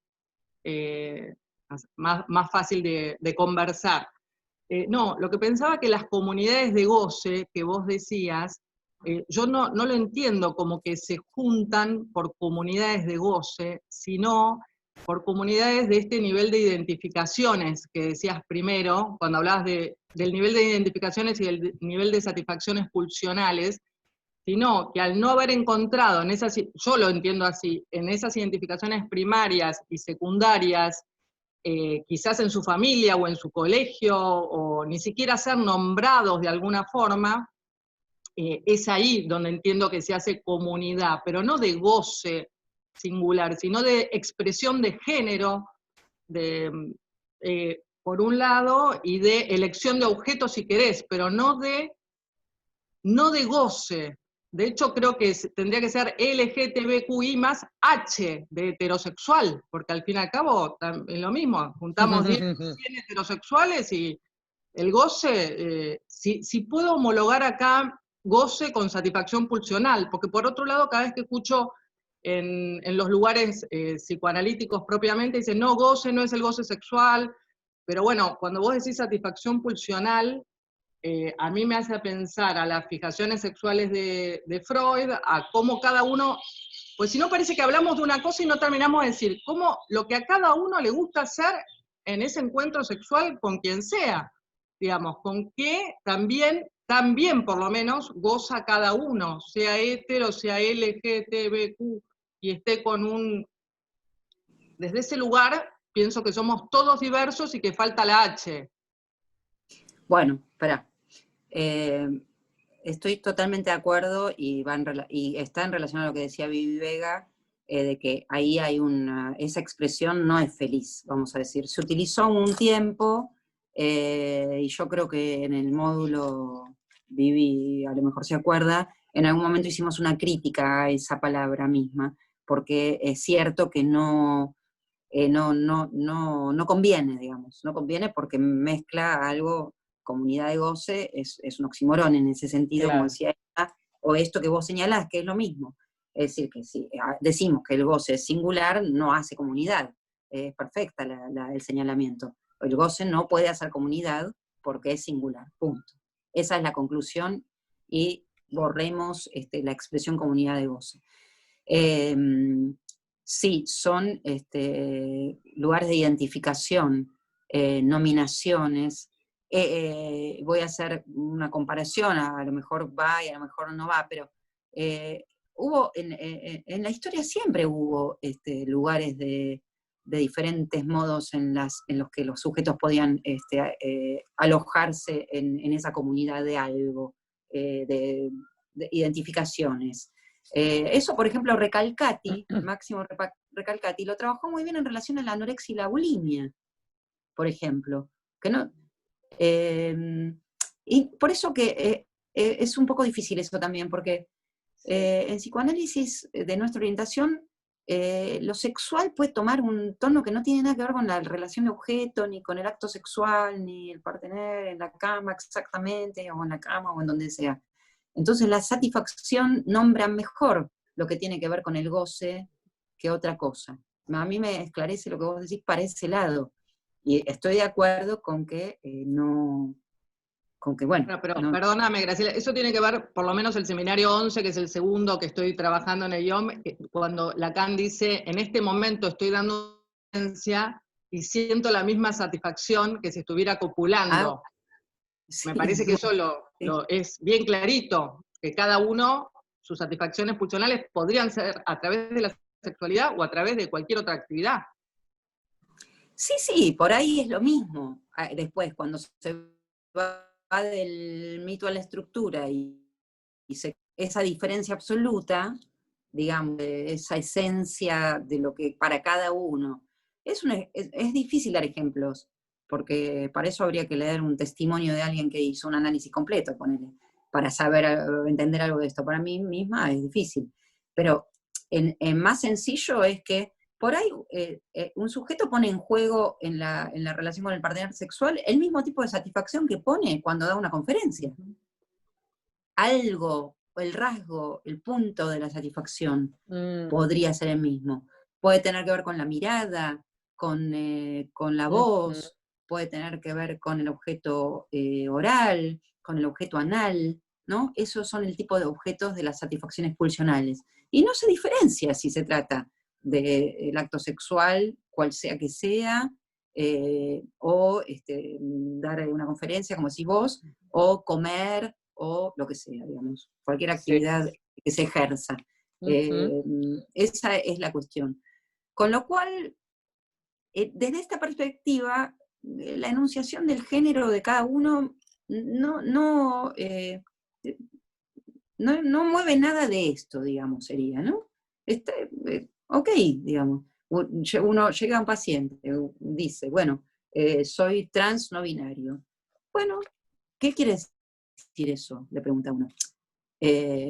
Speaker 8: más fácil de conversar. No, lo que pensaba que las comunidades de goce que vos decías, yo no lo entiendo como que se juntan por comunidades de goce, sino por comunidades de este nivel de identificaciones que decías primero, cuando hablabas del nivel de identificaciones y del nivel de satisfacciones pulsionales, sino que al no haber encontrado en esas, yo lo entiendo así, en esas identificaciones primarias y secundarias, quizás en su familia o en su colegio, o ni siquiera ser nombrados de alguna forma, es ahí donde entiendo que se hace comunidad, pero no de goce singular, sino de expresión de género, por un lado, y de elección de objetos si querés, pero no de goce. De hecho, creo que tendría que ser LGTBQI más H de heterosexual, porque al fin y al cabo es lo mismo, juntamos 100 heterosexuales y el goce, si puedo homologar acá goce con satisfacción pulsional, porque por otro lado, cada vez que escucho en los lugares psicoanalíticos propiamente, dicen, no, goce no es el goce sexual, pero bueno, cuando vos decís satisfacción pulsional, a mí me hace pensar a las fijaciones sexuales de Freud, a cómo cada uno, pues si no parece que hablamos de una cosa y no terminamos de decir, cómo lo que a cada uno le gusta hacer en ese encuentro sexual con quien sea, digamos, con que también por lo menos goza cada uno, sea hetero, sea LGTBQ, y esté desde ese lugar, pienso que somos todos diversos y que falta la H.
Speaker 2: Bueno, espera. Estoy totalmente de acuerdo y está en relación a lo que decía Vivi Vega, de que ahí hay esa expresión no es feliz, vamos a decir. Se utilizó un tiempo, y yo creo que en el módulo, Vivi a lo mejor se acuerda, en algún momento hicimos una crítica a esa palabra misma, porque es cierto que no conviene, digamos, no conviene porque mezcla algo. Comunidad de goce es un oxímoron en ese sentido, claro. Como decía ella, o esto que vos señalás, que es lo mismo. Es decir, que si decimos que el goce es singular, no hace comunidad. Es perfecta el señalamiento. El goce no puede hacer comunidad porque es singular, punto. Esa es la conclusión, y borremos la expresión comunidad de goce. Sí, son lugares de identificación, nominaciones. Voy a hacer una comparación, a lo mejor va y a lo mejor no va, pero hubo, en la historia siempre hubo lugares de diferentes modos en los que los sujetos podían alojarse en esa comunidad de algo, de identificaciones. Eso, por ejemplo, Recalcati, Máximo Recalcati, lo trabajó muy bien en relación a la anorexia y la bulimia, por ejemplo, que no... y por eso que es un poco difícil eso también, porque en psicoanálisis de nuestra orientación, lo sexual puede tomar un tono que no tiene nada que ver con la relación de objeto, ni con el acto sexual, ni el partener en la cama exactamente, o en la cama, o en donde sea. Entonces la satisfacción nombra mejor lo que tiene que ver con el goce que otra cosa. A mí me esclarece lo que vos decís para ese lado. Y estoy de acuerdo con que no con que, bueno.
Speaker 8: Bueno, pero
Speaker 2: no,
Speaker 8: perdóname, Graciela, eso tiene que ver, por lo menos el seminario 11, que es el segundo que estoy trabajando en el IOM, cuando Lacan dice, en este momento estoy dando evidencia y siento la misma satisfacción que si estuviera copulando. Me parece que eso es bien clarito, que cada uno, sus satisfacciones pulsionales podrían ser a través de la sexualidad o a través de cualquier otra actividad.
Speaker 2: Sí, por ahí es lo mismo. Después, cuando se va del mito a la estructura esa diferencia absoluta, digamos, esa esencia de lo que para cada uno, es difícil dar ejemplos, porque para eso habría que leer un testimonio de alguien que hizo un análisis completo, ponele, para saber, entender algo de esto. Para mí misma es difícil. Pero en más sencillo es que por ahí un sujeto pone en juego en la relación con el partner sexual el mismo tipo de satisfacción que pone cuando da una conferencia. Algo, el rasgo, el punto de la satisfacción podría ser el mismo. Puede tener que ver con la mirada, con la voz, puede tener que ver con el objeto oral, con el objeto anal, ¿no? Esos son el tipo de objetos de las satisfacciones pulsionales. Y no se diferencia si se trata del acto sexual, cual sea que sea, o dar una conferencia, como decís vos, o comer, o lo que sea, digamos, cualquier actividad que se ejerza. Esa es la cuestión. Con lo cual, desde esta perspectiva, la enunciación del género de cada uno no mueve nada de esto, digamos, sería, ¿no? Ok, digamos. Uno llega a un paciente, dice, bueno, soy trans no binario. Bueno, ¿qué quiere decir eso? Le pregunta uno.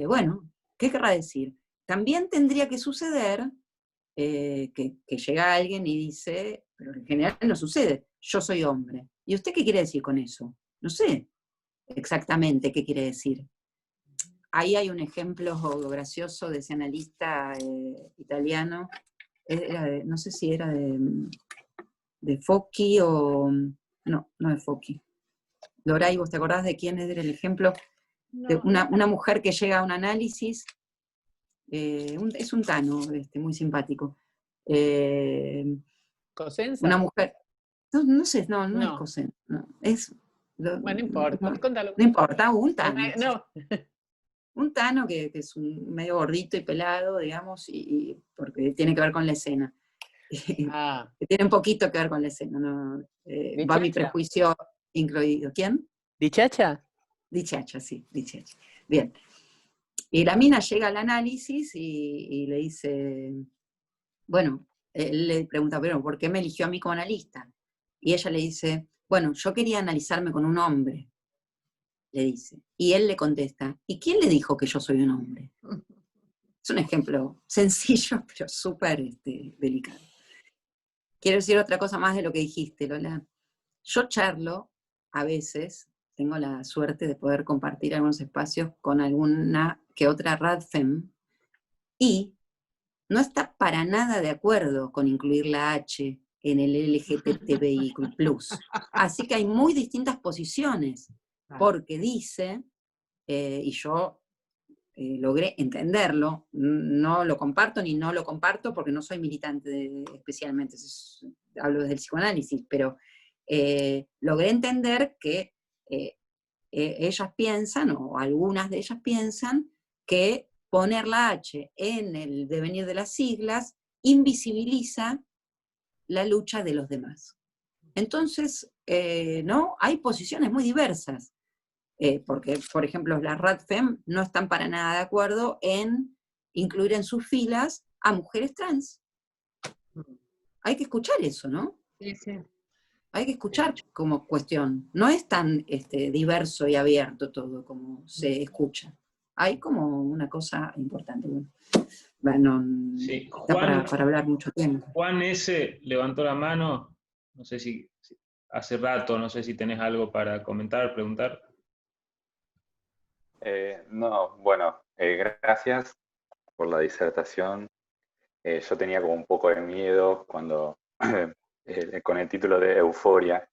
Speaker 2: Bueno, ¿qué querrá decir? También tendría que suceder que llega alguien y dice, pero en general no sucede, yo soy hombre. ¿Y usted qué quiere decir con eso? No sé exactamente qué quiere decir. Ahí hay un ejemplo gracioso de ese analista italiano, no sé si era de Focchi o... No de Focchi. Loray, ¿vos te acordás de quién era el ejemplo? De una mujer que llega a un análisis, es un tano muy simpático.
Speaker 6: ¿Cosenza?
Speaker 2: Una mujer, no sé, no es
Speaker 6: No.
Speaker 2: Cosenza, no,
Speaker 6: Bueno, no importa, contalo.
Speaker 2: No importa, un tano.
Speaker 6: No.
Speaker 2: Un tano que es medio gordito y pelado, digamos, porque tiene que ver con la escena. Que tiene un poquito que ver con la escena, ¿no? Va mi prejuicio incluido. ¿Quién?
Speaker 6: ¿Dichacha?
Speaker 2: Dichacha, sí, Dichacha. Bien. Y la mina llega al análisis y le dice, bueno, él le pregunta, pero ¿por qué me eligió a mí como analista? Y ella le dice, bueno, yo quería analizarme con un hombre, le dice. Y él le contesta, ¿y quién le dijo que yo soy un hombre? Es un ejemplo sencillo, pero súper delicado. Quiero decir otra cosa más de lo que dijiste, Lola. Yo charlo, a veces, tengo la suerte de poder compartir algunos espacios con alguna que otra radfem, y no está para nada de acuerdo con incluir la H en el LGTBI+. Así que hay muy distintas posiciones, porque dice, y yo logré entenderlo, no lo comparto ni no lo comparto porque no soy militante especialmente, hablo desde el psicoanálisis, pero logré entender que ellas piensan, o algunas de ellas piensan, que poner la H en el devenir de las siglas invisibiliza la lucha de los demás. Entonces, ¿no? Hay posiciones muy diversas. Porque, por ejemplo, las RADFEM no están para nada de acuerdo en incluir en sus filas a mujeres trans. Hay que escuchar eso, ¿no?
Speaker 8: Sí, sí.
Speaker 2: Hay que escuchar como cuestión. No es tan diverso y abierto todo como se escucha. Hay como una cosa importante. Bueno,
Speaker 1: Sí.
Speaker 2: está para hablar mucho tiempo.
Speaker 1: Juan S. levantó la mano, no sé si hace rato, no sé si tenés algo para comentar, preguntar.
Speaker 9: No, bueno, gracias por la disertación. Yo tenía como un poco de miedo cuando, con el título de Euforia,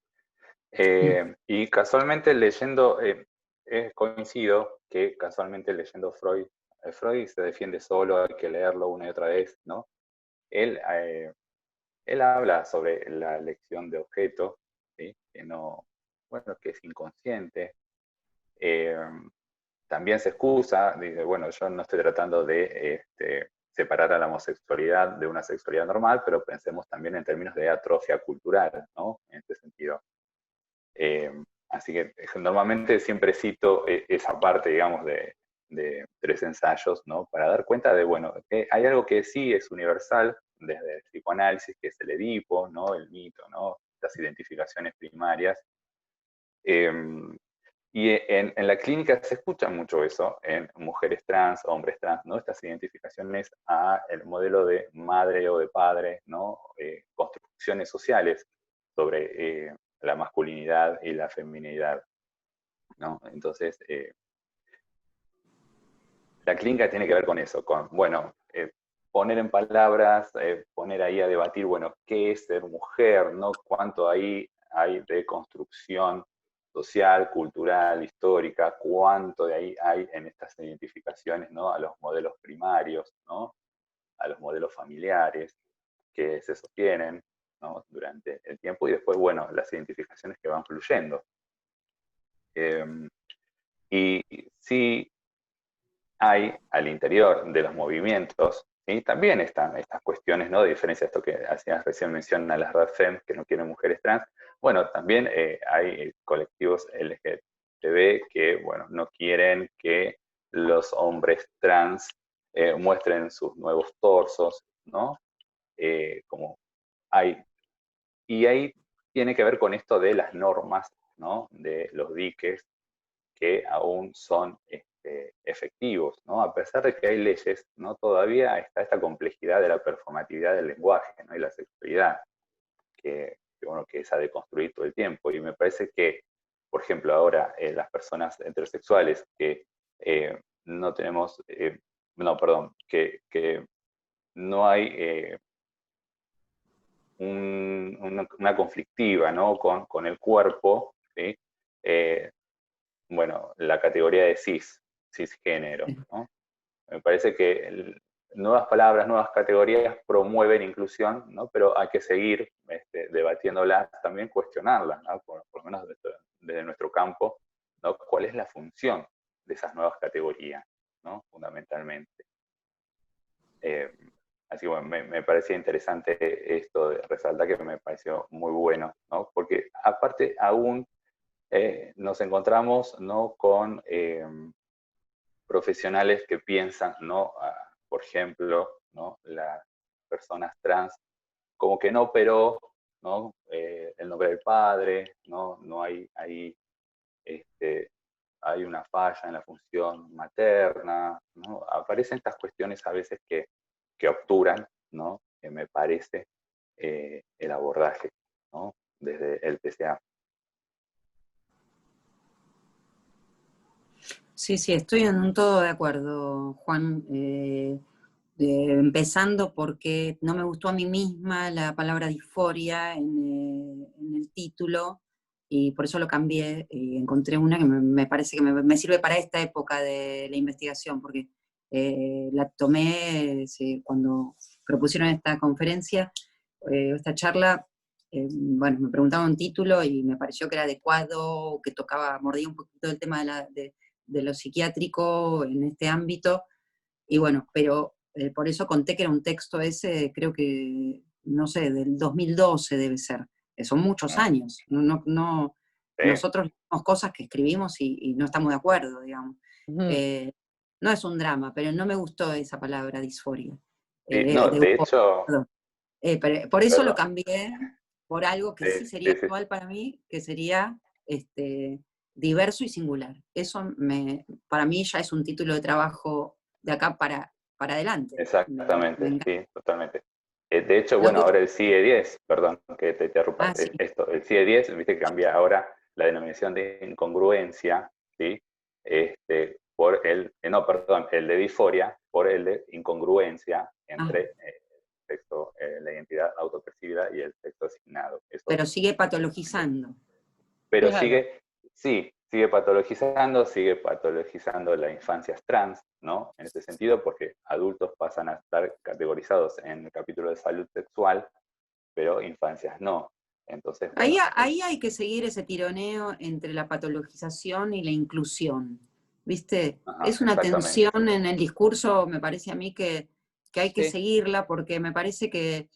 Speaker 9: Y casualmente leyendo, coincido que casualmente leyendo Freud, Freud se defiende solo, hay que leerlo una y otra vez, ¿no? Él habla sobre la elección de objeto, ¿sí? Que no, bueno, que es inconsciente. También se excusa, dice, bueno, yo no estoy tratando de separar a la homosexualidad de una sexualidad normal, pero pensemos también en términos de atrofia cultural, ¿no? En este sentido. Así que normalmente siempre cito esa parte, digamos, de 3 ensayos, ¿no? Para dar cuenta de, bueno, hay algo que sí es universal desde el psicoanálisis, que es el Edipo, ¿no? El mito, ¿no? Las identificaciones primarias. Y en la clínica se escucha mucho eso, en mujeres trans, hombres trans, ¿no? Estas identificaciones a el modelo de madre o de padre, ¿no? Construcciones sociales sobre la masculinidad y la feminidad, ¿no? Entonces, la clínica tiene que ver con eso, con, bueno, poner en palabras, poner ahí a debatir, bueno, ¿qué es ser mujer, ¿no? ¿Cuánto ahí hay de construcción social, cultural, histórica? ¿Cuánto de ahí hay en estas identificaciones, ¿no? A los modelos primarios, ¿no? A los modelos familiares que se sostienen, ¿no? Durante el tiempo, y después, bueno, las identificaciones que van fluyendo. Y sí hay al interior de los movimientos, y también están estas cuestiones, ¿no? De diferencia, esto que hacías recién mención a las RADFEM, que no quieren mujeres trans. Bueno, también hay colectivos LGTB que, bueno, no quieren que los hombres trans muestren sus nuevos torsos, ¿no? Como hay. Y ahí tiene que ver con esto de las normas, ¿no? De los diques que aún son efectivos, ¿no? A pesar de que hay leyes, ¿no? Todavía está esta complejidad de la performatividad del lenguaje, ¿no? Y la sexualidad, bueno, que es a deconstruir todo el tiempo. Y me parece que, por ejemplo, ahora las personas heterosexuales que no tenemos, no, perdón, que no hay una conflictiva, ¿no? Con el cuerpo, ¿sí? Bueno, la categoría de cisgénero, ¿no? Me parece que nuevas palabras, nuevas categorías promueven inclusión, ¿no? Pero hay que seguir debatiéndolas, también cuestionarlas, ¿no? Por lo menos desde nuestro campo, ¿no? ¿Cuál es la función de esas nuevas categorías, ¿no? Fundamentalmente. Así que bueno, me parecía interesante esto de resaltar, que me pareció muy bueno, ¿no? Porque aparte aún nos encontramos, ¿no? Con profesionales que piensan, ¿no? Por ejemplo, ¿no? Las personas trans, como que no operó, ¿no? El nombre del padre, ¿no? No hay ahí, hay una falla en la función materna, ¿no? Aparecen estas cuestiones a veces que obturan, ¿no? Que me parece el abordaje, ¿no? Desde el TCA.
Speaker 2: Sí, sí, estoy en todo de acuerdo, Juan. Empezando porque no me gustó a mí misma la palabra disforia en el título, y por eso lo cambié, y encontré una que me parece que me sirve para esta época de la investigación, porque la tomé cuando propusieron esta conferencia, esta charla. Bueno, me preguntaban un título y me pareció que era adecuado, que mordía un poquito el tema de lo psiquiátrico en este ámbito, y bueno, pero por eso conté que era un texto ese, creo que, no sé, del 2012 debe ser. Son muchos años. Nosotros leemos cosas que escribimos y no estamos de acuerdo, digamos. No es un drama, pero no me gustó esa palabra, disforia.
Speaker 9: No, de hecho...
Speaker 2: Pero por eso lo cambié por algo que sí sería actual para mí, que sería diverso y singular. Eso para mí ya es un título de trabajo de acá para adelante.
Speaker 9: Exactamente, sí, totalmente. De hecho, bueno, ahora el CIE 10, perdón que te interrumpa,
Speaker 2: sí.
Speaker 9: el CIE 10, viste que cambia ahora la denominación de incongruencia, ¿sí? Por el de disforia, por el de incongruencia entre sexo, la identidad autopercibida y el sexo asignado. Eso,
Speaker 2: pero sigue patologizando.
Speaker 9: pero
Speaker 6: Claro.
Speaker 9: sigue patologizando las infancias trans, ¿no? En ese sentido, porque adultos pasan a estar categorizados en el capítulo de salud sexual, pero infancias no. Entonces, bueno,
Speaker 2: Ahí hay que seguir ese tironeo entre la patologización y la inclusión, ¿viste?
Speaker 9: ajá,
Speaker 2: Es una
Speaker 9: exactamente.
Speaker 2: tensión en el discurso, me parece a mí que hay que
Speaker 6: Sí.
Speaker 2: seguirla, porque me parece que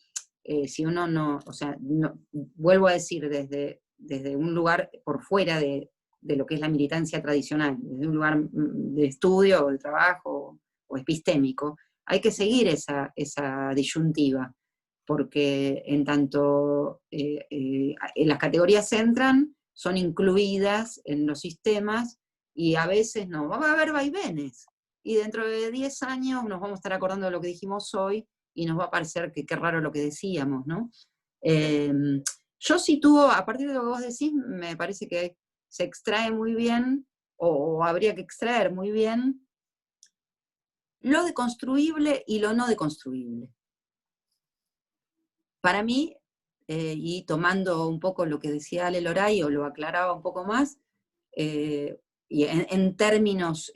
Speaker 2: si uno no, o sea, vuelvo a decir, desde un lugar por fuera de lo que es la militancia tradicional, desde un lugar de estudio o de trabajo o epistémico, hay que seguir esa disyuntiva, porque en tanto las categorías entran, son incluidas en los sistemas, y a veces no, va a haber vaivenes, y dentro de 10 años nos vamos a estar acordando de lo que dijimos hoy, y nos va a parecer que qué raro lo que decíamos, ¿no? Yo sitúo, a partir de lo que vos decís, me parece que se extrae muy bien, o habría que extraer muy bien, lo deconstruible y lo no deconstruible. Para mí, y tomando un poco lo que decía Ale Loray, o lo aclaraba un poco más, y en términos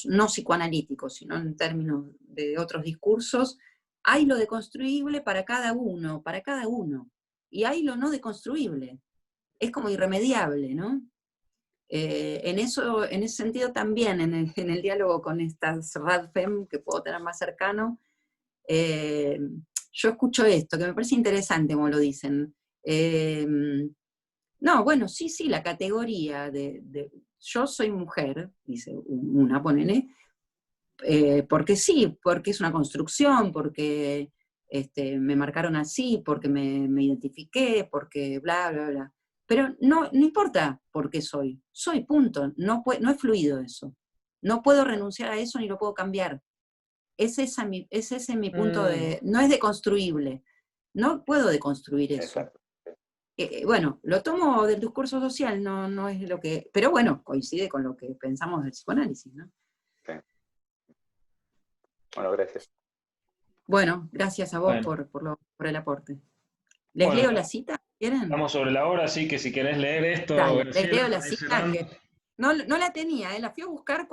Speaker 2: no psicoanalíticos, sino en términos de otros discursos, hay lo deconstruible para cada uno, y hay lo no deconstruible. Es como irremediable, ¿no? En ese sentido también, en el diálogo con estas RADFEM que puedo tener más cercano, yo escucho esto, que me parece interesante como lo dicen. No, bueno, sí, la categoría de yo soy mujer, dice una, ponele, porque sí, porque es una construcción, porque me marcaron así, porque me identifiqué, porque bla, bla, bla. Pero no importa por qué soy punto, no es fluido eso. No puedo renunciar a eso ni lo puedo cambiar. Es ese mi punto de... No es deconstruible. No puedo deconstruir eso.
Speaker 9: Exacto.
Speaker 2: Bueno, lo tomo del discurso social, no es lo que... Pero bueno, coincide con lo que pensamos del psicoanálisis, ¿no?
Speaker 9: Sí. Bueno, gracias.
Speaker 2: Bueno, gracias a vos por el aporte. ¿Les leo la cita? ¿Quieren?
Speaker 1: Estamos sobre la hora, así que si querés leer esto,
Speaker 2: Dale,
Speaker 1: Graciela,
Speaker 2: les leo la
Speaker 1: para ir
Speaker 2: cita,
Speaker 1: cerrando.
Speaker 2: que no la tenía, la fui a buscar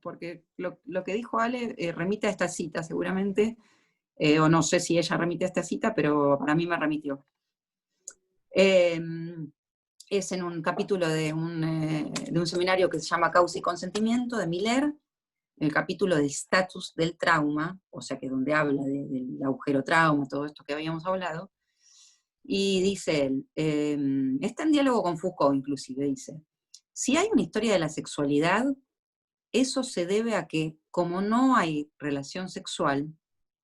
Speaker 2: porque lo que dijo Ale remite a esta cita seguramente, o no sé si ella remite a esta cita, pero para mí me remitió. Es en un capítulo de un seminario que se llama Causa y Consentimiento, de Miller, el capítulo de estatus del trauma, o sea que donde habla del agujero trauma, todo esto que habíamos hablado, y dice él, está en diálogo con Foucault inclusive, dice, si hay una historia de la sexualidad, eso se debe a que, como no hay relación sexual,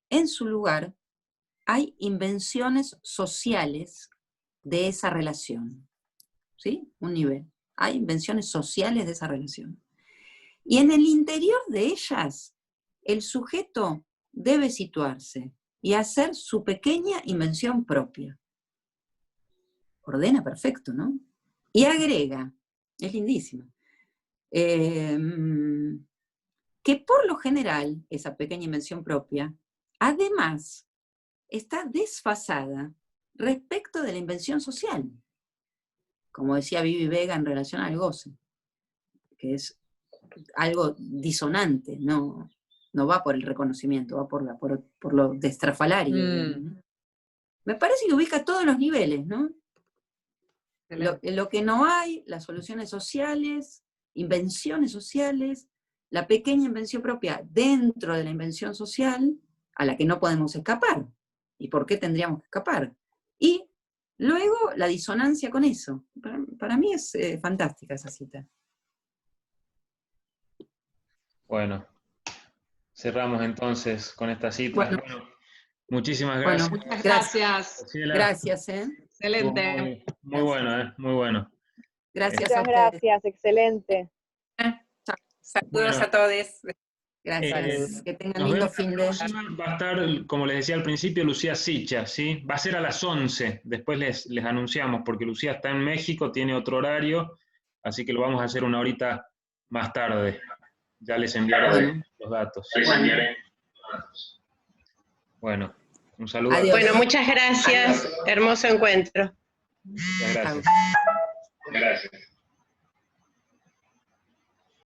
Speaker 2: en su lugar hay invenciones sociales de esa relación, ¿sí? Un nivel. Hay invenciones sociales de esa relación. Y en el interior de ellas, el sujeto debe situarse y hacer su pequeña invención propia. Ordena perfecto, ¿no? Y agrega, es lindísimo, que por lo general, esa pequeña invención propia, además, está desfasada respecto de la invención social. Como decía Vivi Vega en relación al goce, que es algo disonante, no va por el reconocimiento, va por lo destrafalario. Digamos, ¿no? Me parece que ubica todos los niveles, ¿no? Lo que no hay, las soluciones sociales, invenciones sociales, la pequeña invención propia dentro de la invención social, a la que no podemos escapar. ¿Y por qué tendríamos que escapar? Y luego la disonancia con eso. Para mí es fantástica esa cita.
Speaker 1: Bueno, cerramos entonces con esta cita. Bueno, muchísimas gracias.
Speaker 8: Bueno, muchas gracias.
Speaker 1: Graciela.
Speaker 2: Gracias,
Speaker 8: Excelente.
Speaker 1: Muy bueno, muy bueno.
Speaker 2: Gracias
Speaker 10: Muchas
Speaker 2: a ustedes.
Speaker 10: gracias, excelente.
Speaker 7: Saludos a todos.
Speaker 2: Gracias. Que tengan
Speaker 1: Nos
Speaker 2: lindo
Speaker 1: vemos
Speaker 2: fin
Speaker 1: la
Speaker 2: de...
Speaker 1: próxima. Va a estar, como les decía al principio, Lucía Sicha, ¿sí? Va a ser a las 11, después les anunciamos, porque Lucía está en México, tiene otro horario, así que lo vamos a hacer una horita más tarde. Ya les enviaré los datos. Bueno, un saludo.
Speaker 2: Adiós.
Speaker 11: Bueno, muchas gracias. Hermoso encuentro.
Speaker 1: Muchas gracias. Gracias.